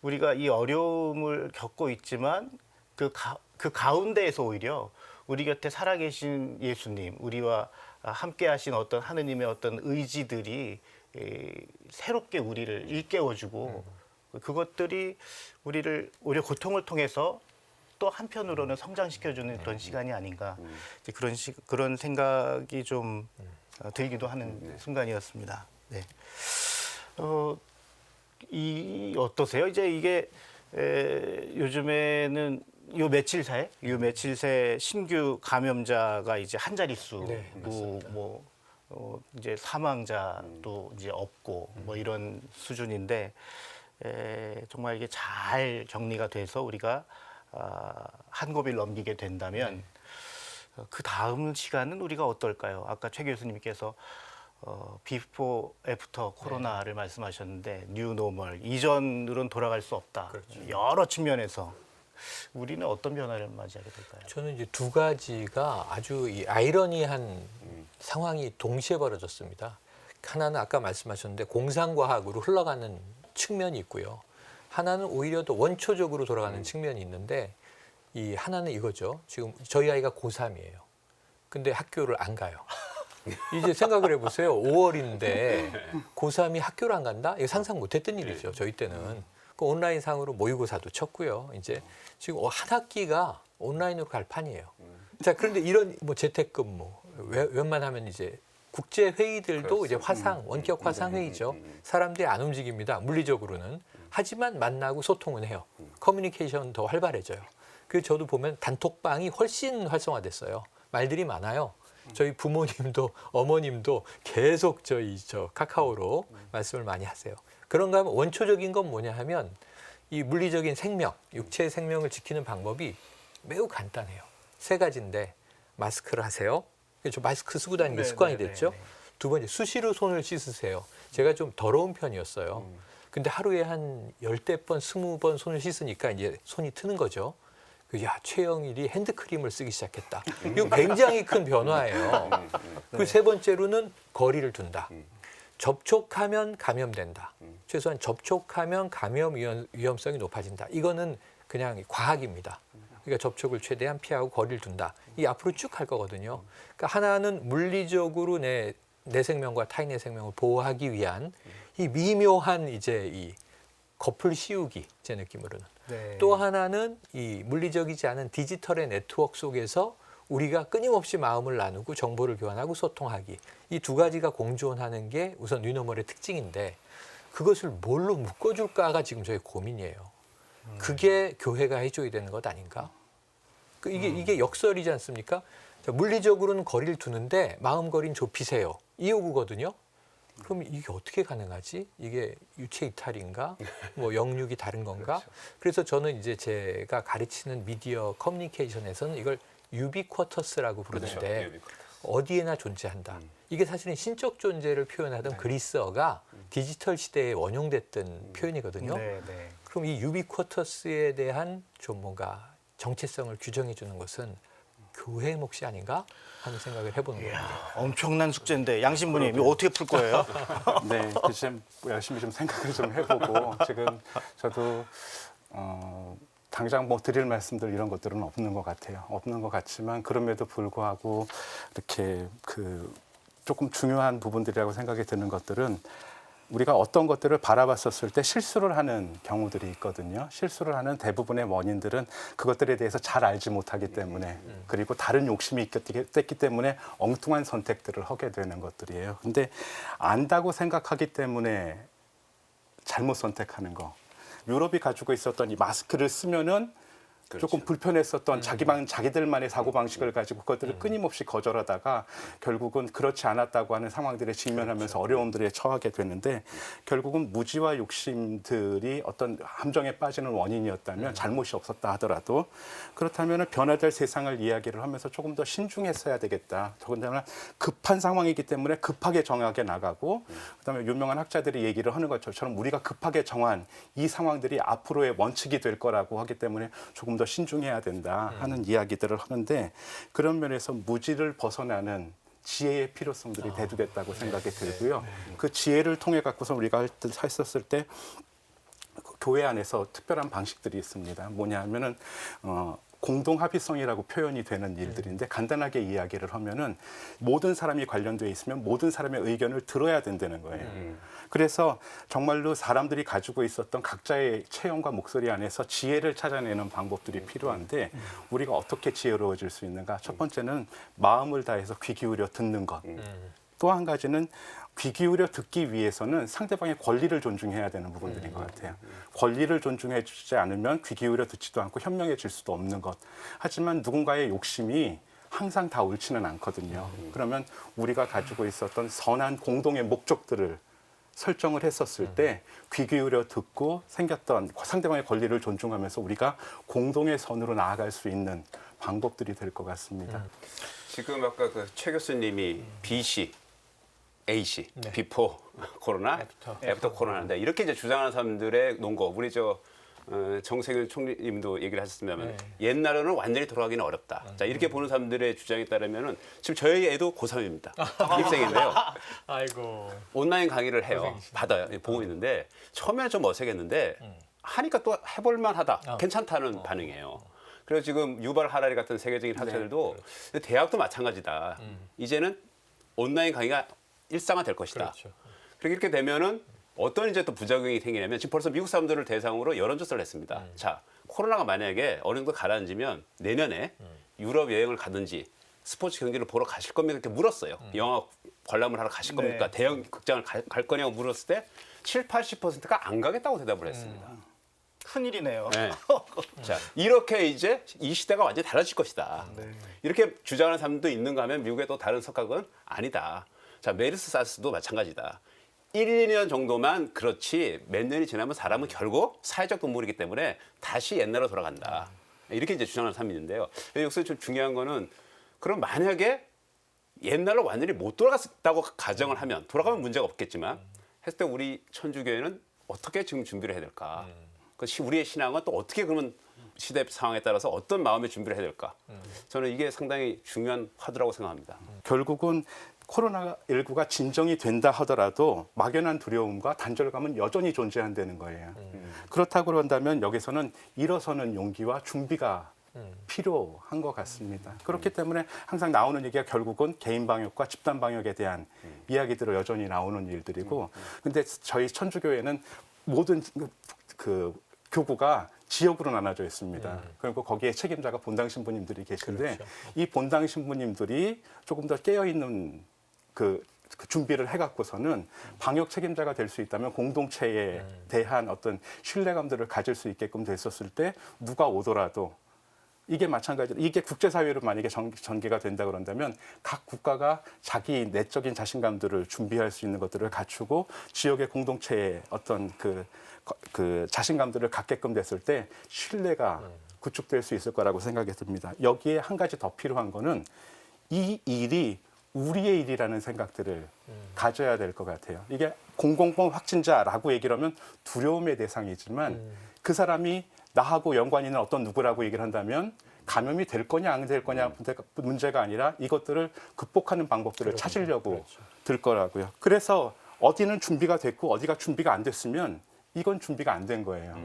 우리가 이 어려움을 겪고 있지만 그 가운데에서 오히려 우리 곁에 살아계신 예수님, 우리와 함께하신 어떤 하느님의 어떤 의지들이 새롭게 우리를 일깨워주고 그것들이 우리를 오히려 고통을 통해서 또 한편으로는 성장시켜주는 그런 시간이 아닌가 이제 그런 생각이 좀 들기도 하는 순간이었습니다. 네. 어떠세요? 이제 이게 요즘에는 요 며칠 새 신규 감염자가 이제 한 자릿수고 뭐 이제 사망자도 이제 없고 뭐 이런 수준인데 정말 이게 잘 정리가 돼서 우리가 한 고비를 넘기게 된다면 그 다음 시간은 우리가 어떨까요? 아까 최 교수님께서 비포 애프터 코로나를 말씀하셨는데 뉴 노멀 이전으로는 돌아갈 수 없다. 그렇죠. 여러 측면에서 우리는 어떤 변화를 맞이하게 될까요? 저는 이제 두 가지가 아주 이 아이러니한 상황이 동시에 벌어졌습니다. 하나는 아까 말씀하셨는데 공상과학으로 흘러가는 측면이 있고요. 하나는 오히려 더 원초적으로 돌아가는 측면이 있는데 이 하나는 이거죠. 지금 저희 아이가 고3이에요. 근데 학교를 안 가요. 이제 생각을 해보세요. 5월인데 고3이 학교를 안 간다? 이거 상상 못했던 일이죠. 저희 때는. 그 온라인 상으로 모의고사도 쳤고요. 이제 지금 한 학기가 온라인으로 갈 판이에요. 자, 그런데 이런 뭐 재택근무, 웬만하면 이제 국제 회의들도 이제 원격 화상 회의죠. 사람들이 안 움직입니다. 물리적으로는. 하지만 만나고 소통은 해요. 커뮤니케이션 더 활발해져요. 그래서 저도 보면 단톡방이 훨씬 활성화됐어요. 말들이 많아요. 저희 부모님도 어머님도 계속 저 카카오로 말씀을 많이 하세요. 그런가 하면 원초적인 건 뭐냐 하면 이 물리적인 생명, 육체의 생명을 지키는 방법이 매우 간단해요. 세 가지인데 마스크를 하세요. 저 마스크 쓰고 다니는 게 습관이 됐죠. 두 번째, 수시로 손을 씻으세요. 제가 좀 더러운 편이었어요. 근데 하루에 한 10번, 20번 손을 씻으니까 이제 손이 트는 거죠. 야, 최영일이 핸드크림을 쓰기 시작했다. 이거 굉장히 큰 변화예요. 그 세 번째로는 거리를 둔다. 접촉하면 감염된다. 최소한 접촉하면 감염 위험성이 높아진다. 이거는 그냥 과학입니다. 그러니까 접촉을 최대한 피하고 거리를 둔다. 이 앞으로 쭉 갈 거거든요. 그러니까 하나는 물리적으로 내 생명과 타인의 생명을 보호하기 위한 이 미묘한 이제 이 거풀 씌우기, 제 느낌으로는. 네. 또 하나는 이 물리적이지 않은 디지털의 네트워크 속에서 우리가 끊임없이 마음을 나누고 정보를 교환하고 소통하기. 이 두 가지가 공존하는 게 우선 뉴노멀의 특징인데 그것을 뭘로 묶어줄까가 지금 저희 고민이에요. 그게 교회가 해줘야 되는 것 아닌가? 이게 역설이지 않습니까? 자, 물리적으로는 거리를 두는데 마음 거리는 좁히세요. 이 요구거든요. 그럼 이게 어떻게 가능하지? 이게 유체 이탈인가? 뭐 영육이 다른 건가? 그래서 저는 이제 제가 가르치는 미디어 커뮤니케이션에서는 이걸 유비쿼터스라고 부르는데 어디에나 존재한다. 이게 사실은 신적 존재를 표현하던 그리스어가 디지털 시대에 원용됐던 표현이거든요. 그럼 이 유비쿼터스에 대한 좀 뭔가 정체성을 규정해 주는 것은 교회의 몫이 아닌가 하는 생각을 해보는 거예요. 엄청난 숙제인데 양신부님 이거 어떻게 풀 거예요? 네, 좀 열심히 좀 생각을 좀 해보고 지금 저도 당장 뭐 드릴 말씀들 이런 것들은 없는 것 같아요. 없는 것 같지만 그럼에도 불구하고 이렇게 그 조금 중요한 부분들이라고 생각이 드는 것들은 우리가 어떤 것들을 바라봤었을 때 실수를 하는 경우들이 있거든요. 실수를 하는 대부분의 원인들은 그것들에 대해서 잘 알지 못하기 때문에 그리고 다른 욕심이 있기 때문에 엉뚱한 선택들을 하게 되는 것들이에요. 근데 안다고 생각하기 때문에 잘못 선택하는 거. 유럽이 가지고 있었던 이 마스크를 쓰면은 조금 불편했었던 자기들만의 사고방식을 가지고 그것들을 끊임없이 거절하다가 결국은 그렇지 않았다고 하는 상황들에 직면하면서 어려움들에 처하게 되는데 결국은 무지와 욕심들이 어떤 함정에 빠지는 원인이었다면 잘못이 없었다 하더라도 그렇다면 변화될 세상을 이야기를 하면서 조금 더 신중했어야 되겠다. 더군다나 급한 상황이기 때문에 급하게 정하게 나가고 그다음에 유명한 학자들이 얘기를 하는 것처럼 우리가 급하게 정한 이 상황들이 앞으로의 원칙이 될 거라고 하기 때문에 조금 더 신중해야 된다 하는 이야기들을 하는데 그런 면에서 무지를 벗어나는 지혜의 필요성들이 대두됐다고 생각이 들고요. 그 지혜를 통해 갖고서 우리가 했었을 때 교회 안에서 특별한 방식들이 있습니다. 뭐냐 하면은 공동 합의성이라고 표현이 되는 일들인데 간단하게 이야기를 하면은 모든 사람이 관련돼 있으면 모든 사람의 의견을 들어야 된다는 거예요. 그래서 정말로 사람들이 가지고 있었던 각자의 체형과 목소리 안에서 지혜를 찾아내는 방법들이 필요한데 우리가 어떻게 지혜로워질 수 있는가? 첫 번째는 마음을 다해서 귀 기울여 듣는 것. 또 한 가지는 귀 기울여 듣기 위해서는 상대방의 권리를 존중해야 되는 부분들인 것 같아요. 권리를 존중해 주지 않으면 귀 기울여 듣지도 않고 현명해질 수도 없는 것. 하지만 누군가의 욕심이 항상 다 옳지는 않거든요. 그러면 우리가 가지고 있었던 선한 공동의 목적들을 설정을 했었을 때 귀 기울여 듣고 생겼던 상대방의 권리를 존중하면서 우리가 공동의 선으로 나아갈 수 있는 방법들이 될 것 같습니다. 지금 아까 그 최 교수님이 BC, AC, 비포 코로나, 애프터 코로나인데 이렇게 이제 주장하는 사람들의 논거, 우리 정세균 총리님도 얘기를 하셨습니다만 옛날로는 완전히 돌아가기는 어렵다. 자 이렇게 보는 사람들의 주장에 따르면은 지금 저희 애도 고3입니다. 입생인데요. 아이고. 온라인 강의를 해요. 받아요. 보고 있는데 처음에는 좀 어색했는데 하니까 또 해볼만하다. 괜찮다는 반응이에요. 그래서 지금 유발 하라리 같은 세계적인 학자들도 대학도 마찬가지다. 이제는 온라인 강의가 일상화될 것이다. 그렇죠. 그렇게 이렇게 되면은 어떤 이제 또 부작용이 생기냐면 지금 벌써 미국 사람들을 대상으로 여론조사를 했습니다. 자, 코로나가 만약에 어느 정도 가라앉으면 내년에 유럽 여행을 가든지 스포츠 경기를 보러 가실 겁니까? 이렇게 물었어요. 영화 관람을 하러 가실 겁니까? 대형 극장을 갈 거냐고 물었을 때 7, 80%가 안 가겠다고 대답을 했습니다. 큰일이네요. 네. 자, 이렇게 이제 이 시대가 완전히 달라질 것이다. 이렇게 주장하는 사람도 있는가 하면 미국의 또 다른 석학은 아니다. 자, 메르스 사스도 마찬가지다. 1, 2년 정도만 그렇지 몇 년이 지나면 사람은 결국 사회적 동물이기 때문에 다시 옛날로 돌아간다. 이렇게 이제 주장하는 사람이 있는데요. 여기서 좀 중요한 거는 그럼 만약에 옛날로 완전히 못 돌아갔다고 가정을 하면 돌아가면 문제가 없겠지만 했을 때 우리 천주교회는 어떻게 지금 준비를 해야 될까? 우리의 신앙은 또 어떻게 그러면 시대 상황에 따라서 어떤 마음의 준비를 해야 될까? 저는 이게 상당히 중요한 화두라고 생각합니다. 결국은 코로나19가 진정이 된다 하더라도 막연한 두려움과 단절감은 여전히 존재한다는 거예요. 그렇다고 그런다면 여기서는 일어서는 용기와 준비가 필요한 것 같습니다. 그렇기 때문에 항상 나오는 얘기가 결국은 개인 방역과 집단 방역에 대한 이야기들을 여전히 나오는 일들이고 근데 저희 천주교회는 모든 그 교구가 지역으로 나눠져 있습니다. 그리고 거기에 책임자가 본당 신부님들이 계신데 그렇죠. 이 본당 신부님들이 조금 더 깨어있는 그 준비를 해갖고서는 방역 책임자가 될 수 있다면 공동체에 대한 어떤 신뢰감들을 가질 수 있게끔 됐었을 때 누가 오더라도 이게 마찬가지로 이게 국제사회로 만약에 전개가 된다 그런다면 각 국가가 자기 내적인 자신감들을 준비할 수 있는 것들을 갖추고 지역의 공동체의 어떤 그 자신감들을 갖게끔 됐을 때 신뢰가 구축될 수 있을 거라고 생각이 듭니다. 여기에 한 가지 더 필요한 거는 이 일이 우리의 일이라는 생각들을 가져야 될 것 같아요. 이게 공공병 확진자라고 얘기를 하면 두려움의 대상이지만 그 사람이 나하고 연관 있는 어떤 누구라고 얘기를 한다면 감염이 될 거냐 안 될 거냐 문제가 아니라 이것들을 극복하는 방법들을 찾으려고 들 거라고요. 그래서 어디는 준비가 됐고 어디가 준비가 안 됐으면 이건 준비가 안 된 거예요.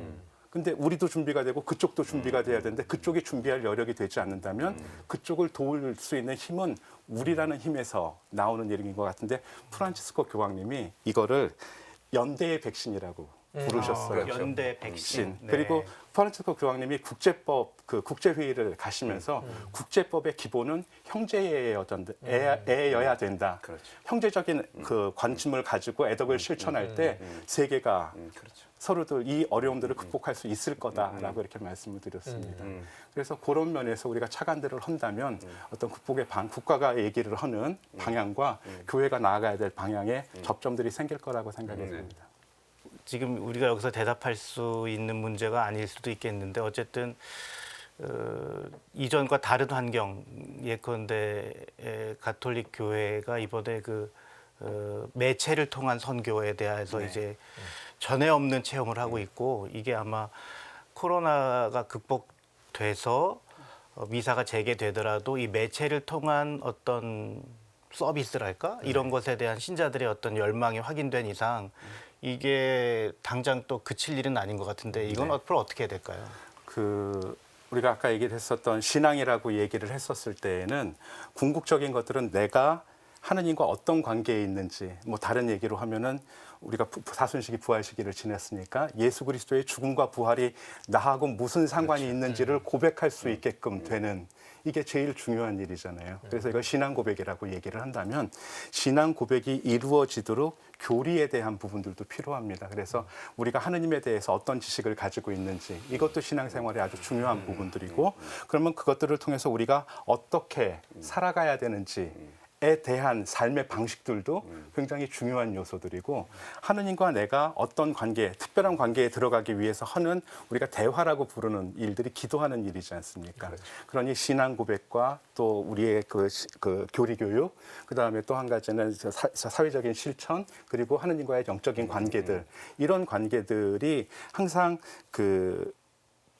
근데 우리도 준비가 되고 그쪽도 준비가 돼야 되는데 그쪽이 준비할 여력이 되지 않는다면 그쪽을 도울 수 있는 힘은 우리라는 힘에서 나오는 일인 것 같은데 프란치스코 교황님이 이거를 연대의 백신이라고 부르셨어요. 연대 백신. 네. 그리고 프란치스코 교황님이 국제법 국제회의를 가시면서 국제법의 기본은 형제여야 된다. 그렇죠. 형제적인 그 관심을 가지고 애덕을 실천할 때 세계가 그렇죠. 서로들 이 어려움들을 극복할 수 있을 거다라고 이렇게 말씀을 드렸습니다. 그래서 그런 면에서 우리가 차관들을 한다면 어떤 극복의 국가가 얘기를 하는 방향과 교회가 나아가야 될 방향에 접점들이 생길 거라고 생각이 듭니다. 지금 우리가 여기서 대답할 수 있는 문제가 아닐 수도 있겠는데 어쨌든 이전과 다른 환경 예컨대 가톨릭 교회가 이번에 그 매체를 통한 선교에 대해서 이제 전에 없는 체험을 하고 있고 이게 아마 코로나가 극복돼서 미사가 재개되더라도 이 매체를 통한 어떤 서비스랄까 이런 것에 대한 신자들의 어떤 열망이 확인된 이상 이게 당장 또 그칠 일은 아닌 것 같은데 이건 앞으로 어떻게 해야 될까요? 우리가 아까 얘기했었던 신앙이라고 얘기를 했었을 때에는 궁극적인 것들은 내가 하느님과 어떤 관계에 있는지 뭐 다른 얘기로 하면은 우리가 사순시기 부활시기를 지냈으니까 예수 그리스도의 죽음과 부활이 나하고 무슨 상관이 있는지를 고백할 수 있게끔 되는 이게 제일 중요한 일이잖아요. 그래서 이걸 신앙 고백이라고 얘기를 한다면 신앙 고백이 이루어지도록 교리에 대한 부분들도 필요합니다. 그래서 우리가 하느님에 대해서 어떤 지식을 가지고 있는지 이것도 신앙생활의 아주 중요한 부분들이고 그러면 그것들을 통해서 우리가 어떻게 살아가야 되는지 에 대한 삶의 방식들도 굉장히 중요한 요소들이고 하느님과 내가 어떤 관계, 특별한 관계에 들어가기 위해서 하는 우리가 대화라고 부르는 일들이 기도하는 일이지 않습니까? 그렇죠. 그러니 신앙 고백과 또 우리의 그 교리 교육, 그다음에 또 한 가지는 사회적인 실천, 그리고 하느님과의 영적인 관계들 이런 관계들이 항상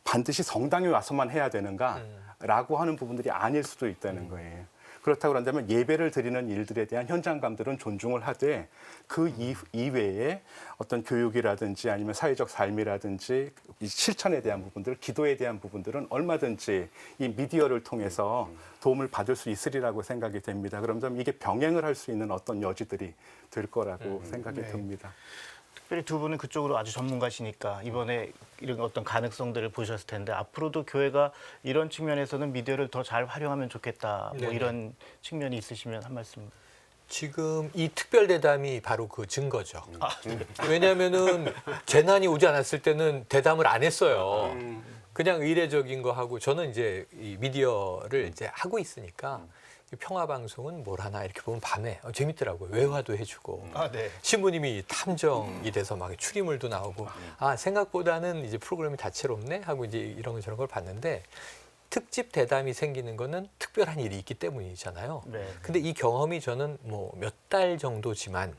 반드시 성당에 와서만 해야 되는가라고 하는 부분들이 아닐 수도 있다는 거예요. 그렇다고 한다면 예배를 드리는 일들에 대한 현장감들은 존중을 하되 그 이외에 어떤 교육이라든지 아니면 사회적 삶이라든지 이 실천에 대한 부분들, 기도에 대한 부분들은 얼마든지 이 미디어를 통해서 도움을 받을 수 있으리라고 생각이 됩니다. 그러면 이게 병행을 할 수 있는 어떤 여지들이 될 거라고 생각이 듭니다. 특별히 두 분은 그쪽으로 아주 전문가시니까 이번에 이런 어떤 가능성들을 보셨을 텐데 앞으로도 교회가 이런 측면에서는 미디어를 더 잘 활용하면 좋겠다. 뭐 네네. 이런 측면이 있으시면 한 말씀. 지금 이 특별 대담이 바로 그 증거죠. 왜냐하면은 재난이 오지 않았을 때는 대담을 안 했어요. 그냥 의례적인 거 하고 저는 이제 이 미디어를 이제 하고 있으니까 이 평화 방송은 뭘 하나 이렇게 보면 밤에 재밌더라고요. 외화도 해주고 네. 신부님이 탐정이 돼서 막 추리물도 나오고 생각보다는 이제 프로그램이 다채롭네 하고 이제 이런 저런 걸 봤는데 특집 대담이 생기는 거는 특별한 일이 있기 때문이잖아요. 네. 근데 이 경험이 저는 뭐 몇 달 정도지만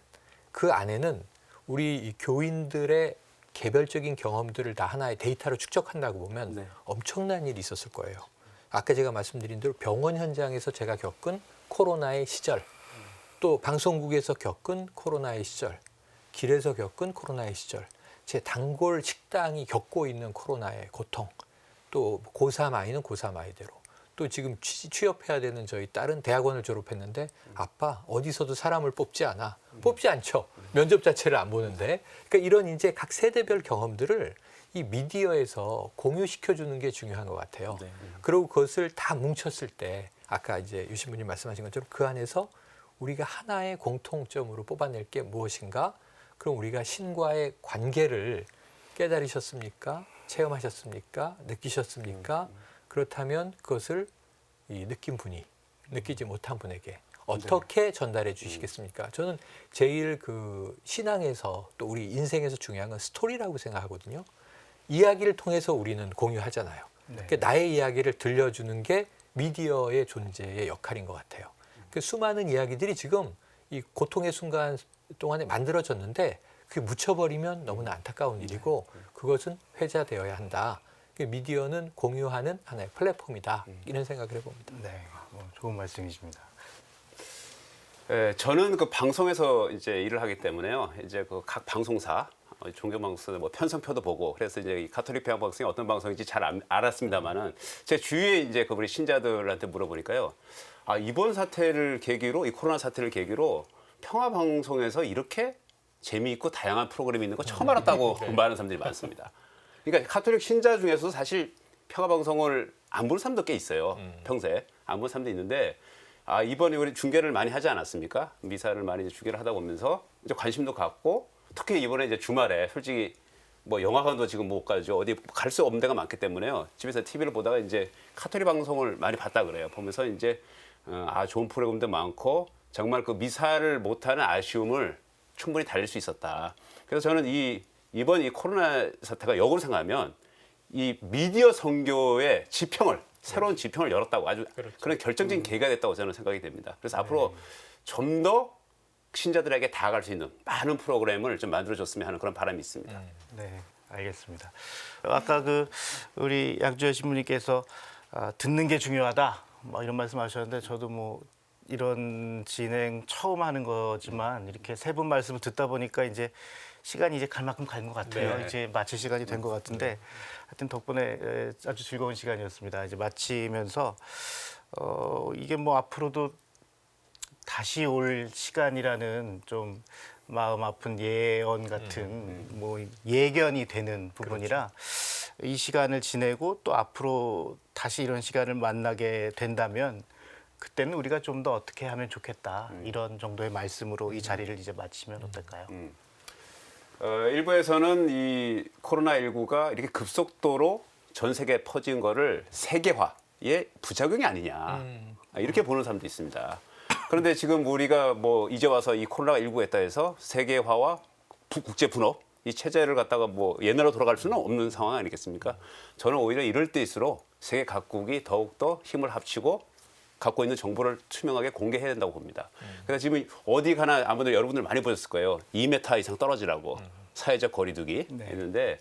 그 안에는 우리 이 교인들의 개별적인 경험들을 다 하나의 데이터로 축적한다고 보면 네. 엄청난 일이 있었을 거예요. 아까 제가 말씀드린 대로 병원 현장에서 제가 겪은 코로나의 시절, 또 방송국에서 겪은 코로나의 시절, 길에서 겪은 코로나의 시절, 제 단골 식당이 겪고 있는 코로나의 고통, 또 고3 아이는 고3 아이대로, 또 지금 취업해야 되는 저희 딸은 대학원을 졸업했는데 아빠 어디서도 사람을 뽑지 않아. 뽑지 않죠. 면접 자체를 안 보는데. 그러니까 이런 이제 각 세대별 경험들을 이 미디어에서 공유시켜주는 게 중요한 것 같아요. 네. 그리고 그것을 다 뭉쳤을 때 아까 이제 유신부님 말씀하신 것처럼 그 안에서 우리가 하나의 공통점으로 뽑아낼 게 무엇인가? 그럼 우리가 신과의 관계를 깨달으셨습니까? 체험하셨습니까? 느끼셨습니까? 그렇다면 그것을 이 느낀 분이 느끼지 못한 분에게 어떻게 전달해 주시겠습니까? 저는 제일 그 신앙에서 또 우리 인생에서 중요한 건 스토리라고 생각하거든요. 이야기를 통해서 우리는 공유하잖아요. 그러니까 나의 이야기를 들려주는 게 미디어의 존재의 역할인 것 같아요. 그 수많은 이야기들이 지금 이 고통의 순간 동안에 만들어졌는데 그게 묻혀버리면 너무나 안타까운 일이고 그것은 회자되어야 한다. 미디어는 공유하는 하나의 플랫폼이다. 이런 생각을 해봅니다. 네, 좋은 말씀이십니다. 예, 저는 그 방송에서 이제 일을 하기 때문에요. 이제 그 각 방송사 종교 방송 뭐 편성표도 보고 그래서 이제 이 가톨릭 평화 방송이 어떤 방송인지 잘 알았습니다만은 제 주위에 이제 그 우리 신자들한테 물어보니까요. 이번 사태를 계기로 이 코로나 사태를 계기로 평화 방송에서 이렇게 재미있고 다양한 프로그램이 있는 거 처음 알았다고 말하는 사람들이 많습니다. 그러니까 가톨릭 신자 중에서도 사실 평화방송을 안 보는 사람도 꽤 있어요. 평소에 안 보는 사람도 있는데 이번에 우리 중계를 많이 하지 않았습니까? 미사를 많이 이제 중계를 하다 보면서 이제 관심도 갖고 특히 이번에 이제 주말에 솔직히 뭐 영화관도 지금 못 가죠. 어디 갈 수 없는 데가 많기 때문에요. 집에서 TV를 보다가 이제 카톨릭 방송을 많이 봤다 그래요. 보면서 이제 좋은 프로그램도 많고 정말 그 미사를 못하는 아쉬움을 충분히 달랠 수 있었다. 그래서 저는 이번 이 코로나 사태가 역으로 생각하면 이 미디어 선교의 지평을 새로운 지평을 열었다고 아주 그런 결정적인 계기가 됐다고 저는 생각이 됩니다. 그래서 앞으로 좀 더 신자들에게 다가갈 수 있는 많은 프로그램을 좀 만들어줬으면 하는 그런 바람이 있습니다. 네, 알겠습니다. 아까 우리 양주열 신부님께서 듣는 게 중요하다 뭐 이런 말씀하셨는데 저도 뭐 이런 진행 처음 하는 거지만 이렇게 세 분 말씀을 듣다 보니까 이제 시간이 이제 갈 만큼 간 것 같아요. 네. 이제 마칠 시간이 된 것 같은데 하여튼 덕분에 아주 즐거운 시간이었습니다. 이제 마치면서 이게 뭐 앞으로도 다시 올 시간이라는 좀 마음 아픈 예언 같은 뭐 예견이 되는 부분이라 이 시간을 지내고 또 앞으로 다시 이런 시간을 만나게 된다면 그때는 우리가 좀 더 어떻게 하면 좋겠다 이런 정도의 말씀으로 이 자리를 이제 마치면 어떨까요? 일부에서는 이 코로나19가 이렇게 급속도로 전 세계에 퍼진 거를 세계화의 부작용이 아니냐 이렇게 보는 사람도 있습니다. 그런데 지금 우리가 뭐 이제 와서 이 코로나19가 있다 해서 세계화와 국제 분업 이 체제를 갖다가 뭐 옛날로 돌아갈 수는 없는 상황 아니겠습니까? 저는 오히려 이럴 때일수록 세계 각국이 더욱더 힘을 합치고 갖고 있는 정보를 투명하게 공개해야 된다고 봅니다. 그래서 지금 어디 가나 아무래도 여러분들 많이 보셨을 거예요. 2m 이상 떨어지라고 사회적 거리두기 했는데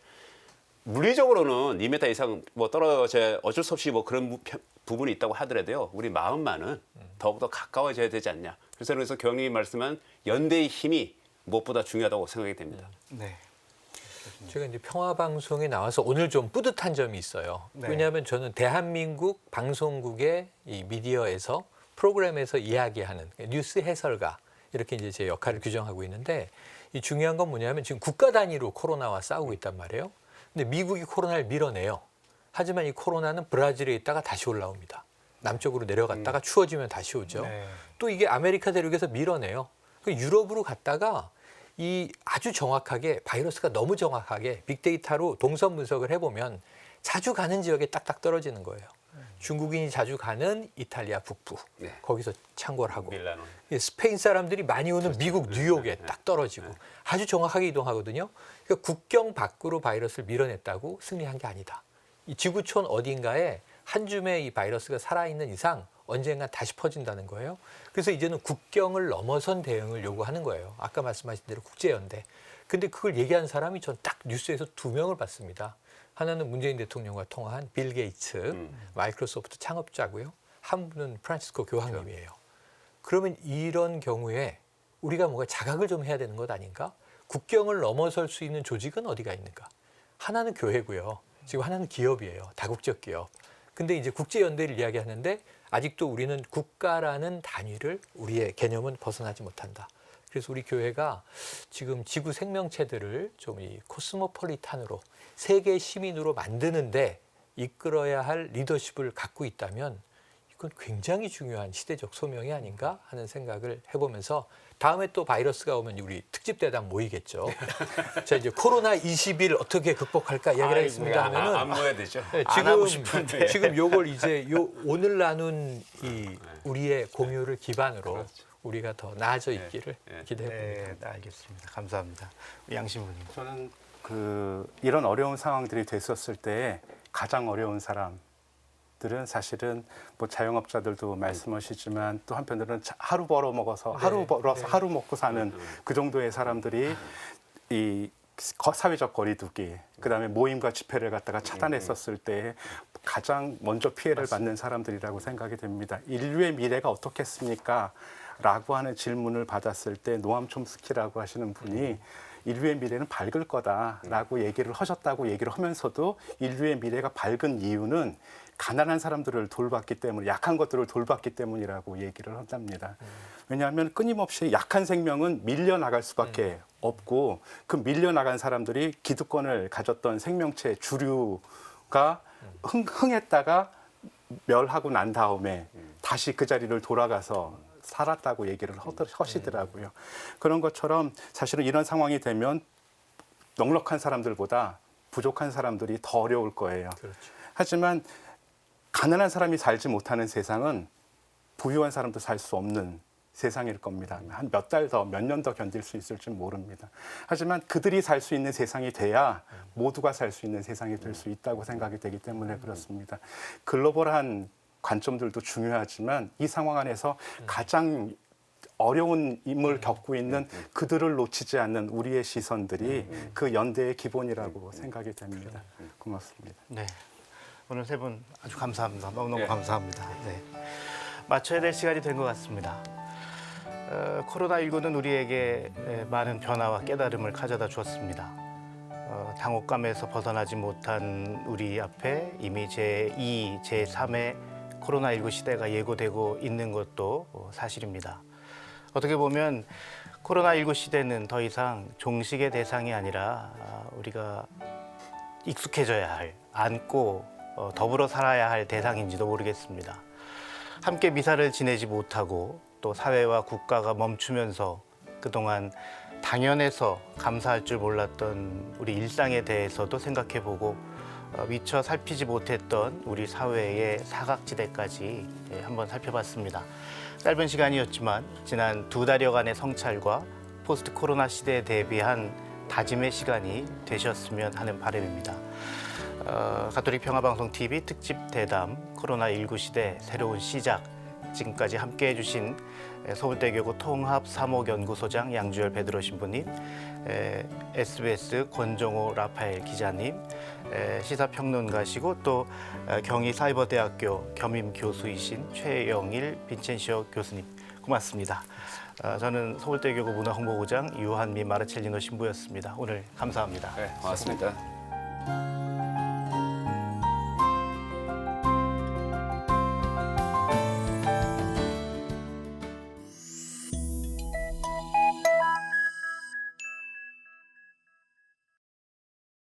물리적으로는 2m 이상 뭐 떨어져 어쩔 수 없이 뭐 그런 부분이 있다고 하더라도요. 우리 마음만은 더욱더 가까워져야 되지 않냐. 그래서 교황님이 말씀한 연대의 힘이 무엇보다 중요하다고 생각이 됩니다. 네. 제가 이제 평화방송에 나와서 오늘 좀 뿌듯한 점이 있어요. 네. 왜냐하면 저는 대한민국 방송국의 이 미디어에서 프로그램에서 이야기하는 뉴스 해설가 이렇게 이제 제 역할을 규정하고 있는데 이 중요한 건 뭐냐면 지금 국가 단위로 코로나와 싸우고 있단 말이에요. 근데 미국이 코로나를 밀어내요. 하지만 이 코로나는 브라질에 있다가 다시 올라옵니다. 남쪽으로 내려갔다가 추워지면 다시 오죠. 네. 또 이게 아메리카 대륙에서 밀어내요. 그 유럽으로 갔다가 이 아주 정확하게 바이러스가 너무 정확하게 빅데이터로 동선 분석을 해보면 자주 가는 지역에 딱딱 떨어지는 거예요. 중국인이 자주 가는 이탈리아 북부 네. 거기서 창궐 하고 밀라노. 스페인 사람들이 많이 오는 미국 뉴욕에 딱 떨어지고 아주 정확하게 이동하거든요. 그러니까 국경 밖으로 바이러스를 밀어냈다고 승리한 게 아니다. 이 지구촌 어딘가에 한 줌의 이 바이러스가 살아있는 이상 언젠가 다시 퍼진다는 거예요. 그래서 이제는 국경을 넘어선 대응을 요구하는 거예요. 아까 말씀하신 대로 국제연대. 근데 그걸 얘기한 사람이 전 딱 뉴스에서 2명을 봤습니다. 하나는 문재인 대통령과 통화한 빌 게이츠, 마이크로소프트 창업자고요. 한 분은 프란시스코 교황님이에요. 그러면 이런 경우에 우리가 뭔가 자각을 좀 해야 되는 것 아닌가? 국경을 넘어설 수 있는 조직은 어디가 있는가? 하나는 교회고요. 지금 하나는 기업이에요. 다국적 기업. 근데 이제 국제연대를 이야기하는데 아직도 우리는 국가라는 단위를 우리의 개념은 벗어나지 못한다. 그래서 우리 교회가 지금 지구 생명체들을 좀 이 코스모폴리탄으로 세계 시민으로 만드는데 이끌어야 할 리더십을 갖고 있다면 이건 굉장히 중요한 시대적 소명이 아닌가 하는 생각을 해보면서 다음에 또 바이러스가 오면 우리 특집 대담 모이겠죠. 자 이제 코로나 20일 어떻게 극복할까 이야기를 하겠습니다 하면은 안 모여야 되죠. 네, 안 하고 싶은데. 지금 요걸 이제 오늘 나눈 이 우리의 공유를 기반으로 그렇죠. 우리가 더 나아져 있기를 기대해 봅니다. 네, 알겠습니다. 감사합니다. 우리 양 신부님. 저는 이런 어려운 상황들이 됐었을 때 가장 어려운 사람들은 사실은 뭐 자영업자들도 말씀하시지만 또 한편으로는 하루 벌어 먹어서 하루 벌어서 하루 먹고 사는 그 정도의 사람들이 이 사회적 거리두기 그다음에 모임과 집회를 갖다가 차단했었을 때 가장 먼저 피해를 받는 사람들이라고 생각이 됩니다. 인류의 미래가 어떻겠습니까? 라고 하는 질문을 받았을 때 노암 촘스키라고 하시는 분이 인류의 미래는 밝을 거다라고 얘기를 하셨다고 얘기를 하면서도 인류의 미래가 밝은 이유는 가난한 사람들을 돌봤기 때문에, 약한 것들을 돌봤기 때문이라고 얘기를 한답니다. 왜냐하면 끊임없이 약한 생명은 밀려나갈 수밖에 없고, 그 밀려나간 사람들이 기득권을 가졌던 생명체 주류가 흥했다가 멸하고 난 다음에 다시 그 자리를 돌아가서 살았다고 얘기를 하시더라고요. 그런 것처럼 사실은 이런 상황이 되면 넉넉한 사람들보다 부족한 사람들이 더 어려울 거예요. 그렇죠. 하지만 가난한 사람이 살지 못하는 세상은 부유한 사람도 살 수 없는 세상일 겁니다. 한 몇 달 더, 몇 년 더 견딜 수 있을지 모릅니다. 하지만 그들이 살 수 있는 세상이 돼야 모두가 살 수 있는 세상이 될 수 있다고 생각이 되기 때문에 그렇습니다. 글로벌한 관점들도 중요하지만 이 상황 안에서 가장 어려운 임을 겪고 있는 그들을 놓치지 않는 우리의 시선들이 그 연대의 기본이라고 생각이 됩니다. 고맙습니다. 네. 오늘 세 분 아주 감사합니다. 너무너무 네. 감사합니다. 네. 마쳐야 될 시간이 된 것 같습니다. 코로나19는 우리에게 많은 변화와 깨달음을 가져다 주었습니다. 당혹감에서 벗어나지 못한 우리 앞에 이미 제2, 제3의 코로나19 시대가 예고되고 있는 것도 사실입니다. 어떻게 보면 코로나19 시대는 더 이상 종식의 대상이 아니라 우리가 익숙해져야 할, 안고 더불어 살아야 할 대상인지도 모르겠습니다. 함께 미사를 지내지 못하고 또 사회와 국가가 멈추면서 그동안 당연해서 감사할 줄 몰랐던 우리 일상에 대해서도 생각해보고 미처 살피지 못했던 우리 사회의 사각지대까지 한번 살펴봤습니다. 짧은 시간이었지만 지난 2달여간의 성찰과 포스트 코로나 시대에 대비한 다짐의 시간이 되셨으면 하는 바람입니다. 가톨릭 평화방송 TV 특집 대담 코로나19 시대 새로운 시작, 지금까지 함께해 주신 서울대교구 통합사목연구소장 양주열 베드로 신부님, SBS 권정호 라파엘 기자님, 시사평론가시고 또 경희사이버대학교 겸임 교수이신 최영일 빈첸시오 교수님, 고맙습니다. 저는 서울대교구 문화홍보부장 유한민 마르첼리노 신부였습니다. 오늘 감사합니다. 네, 고맙습니다.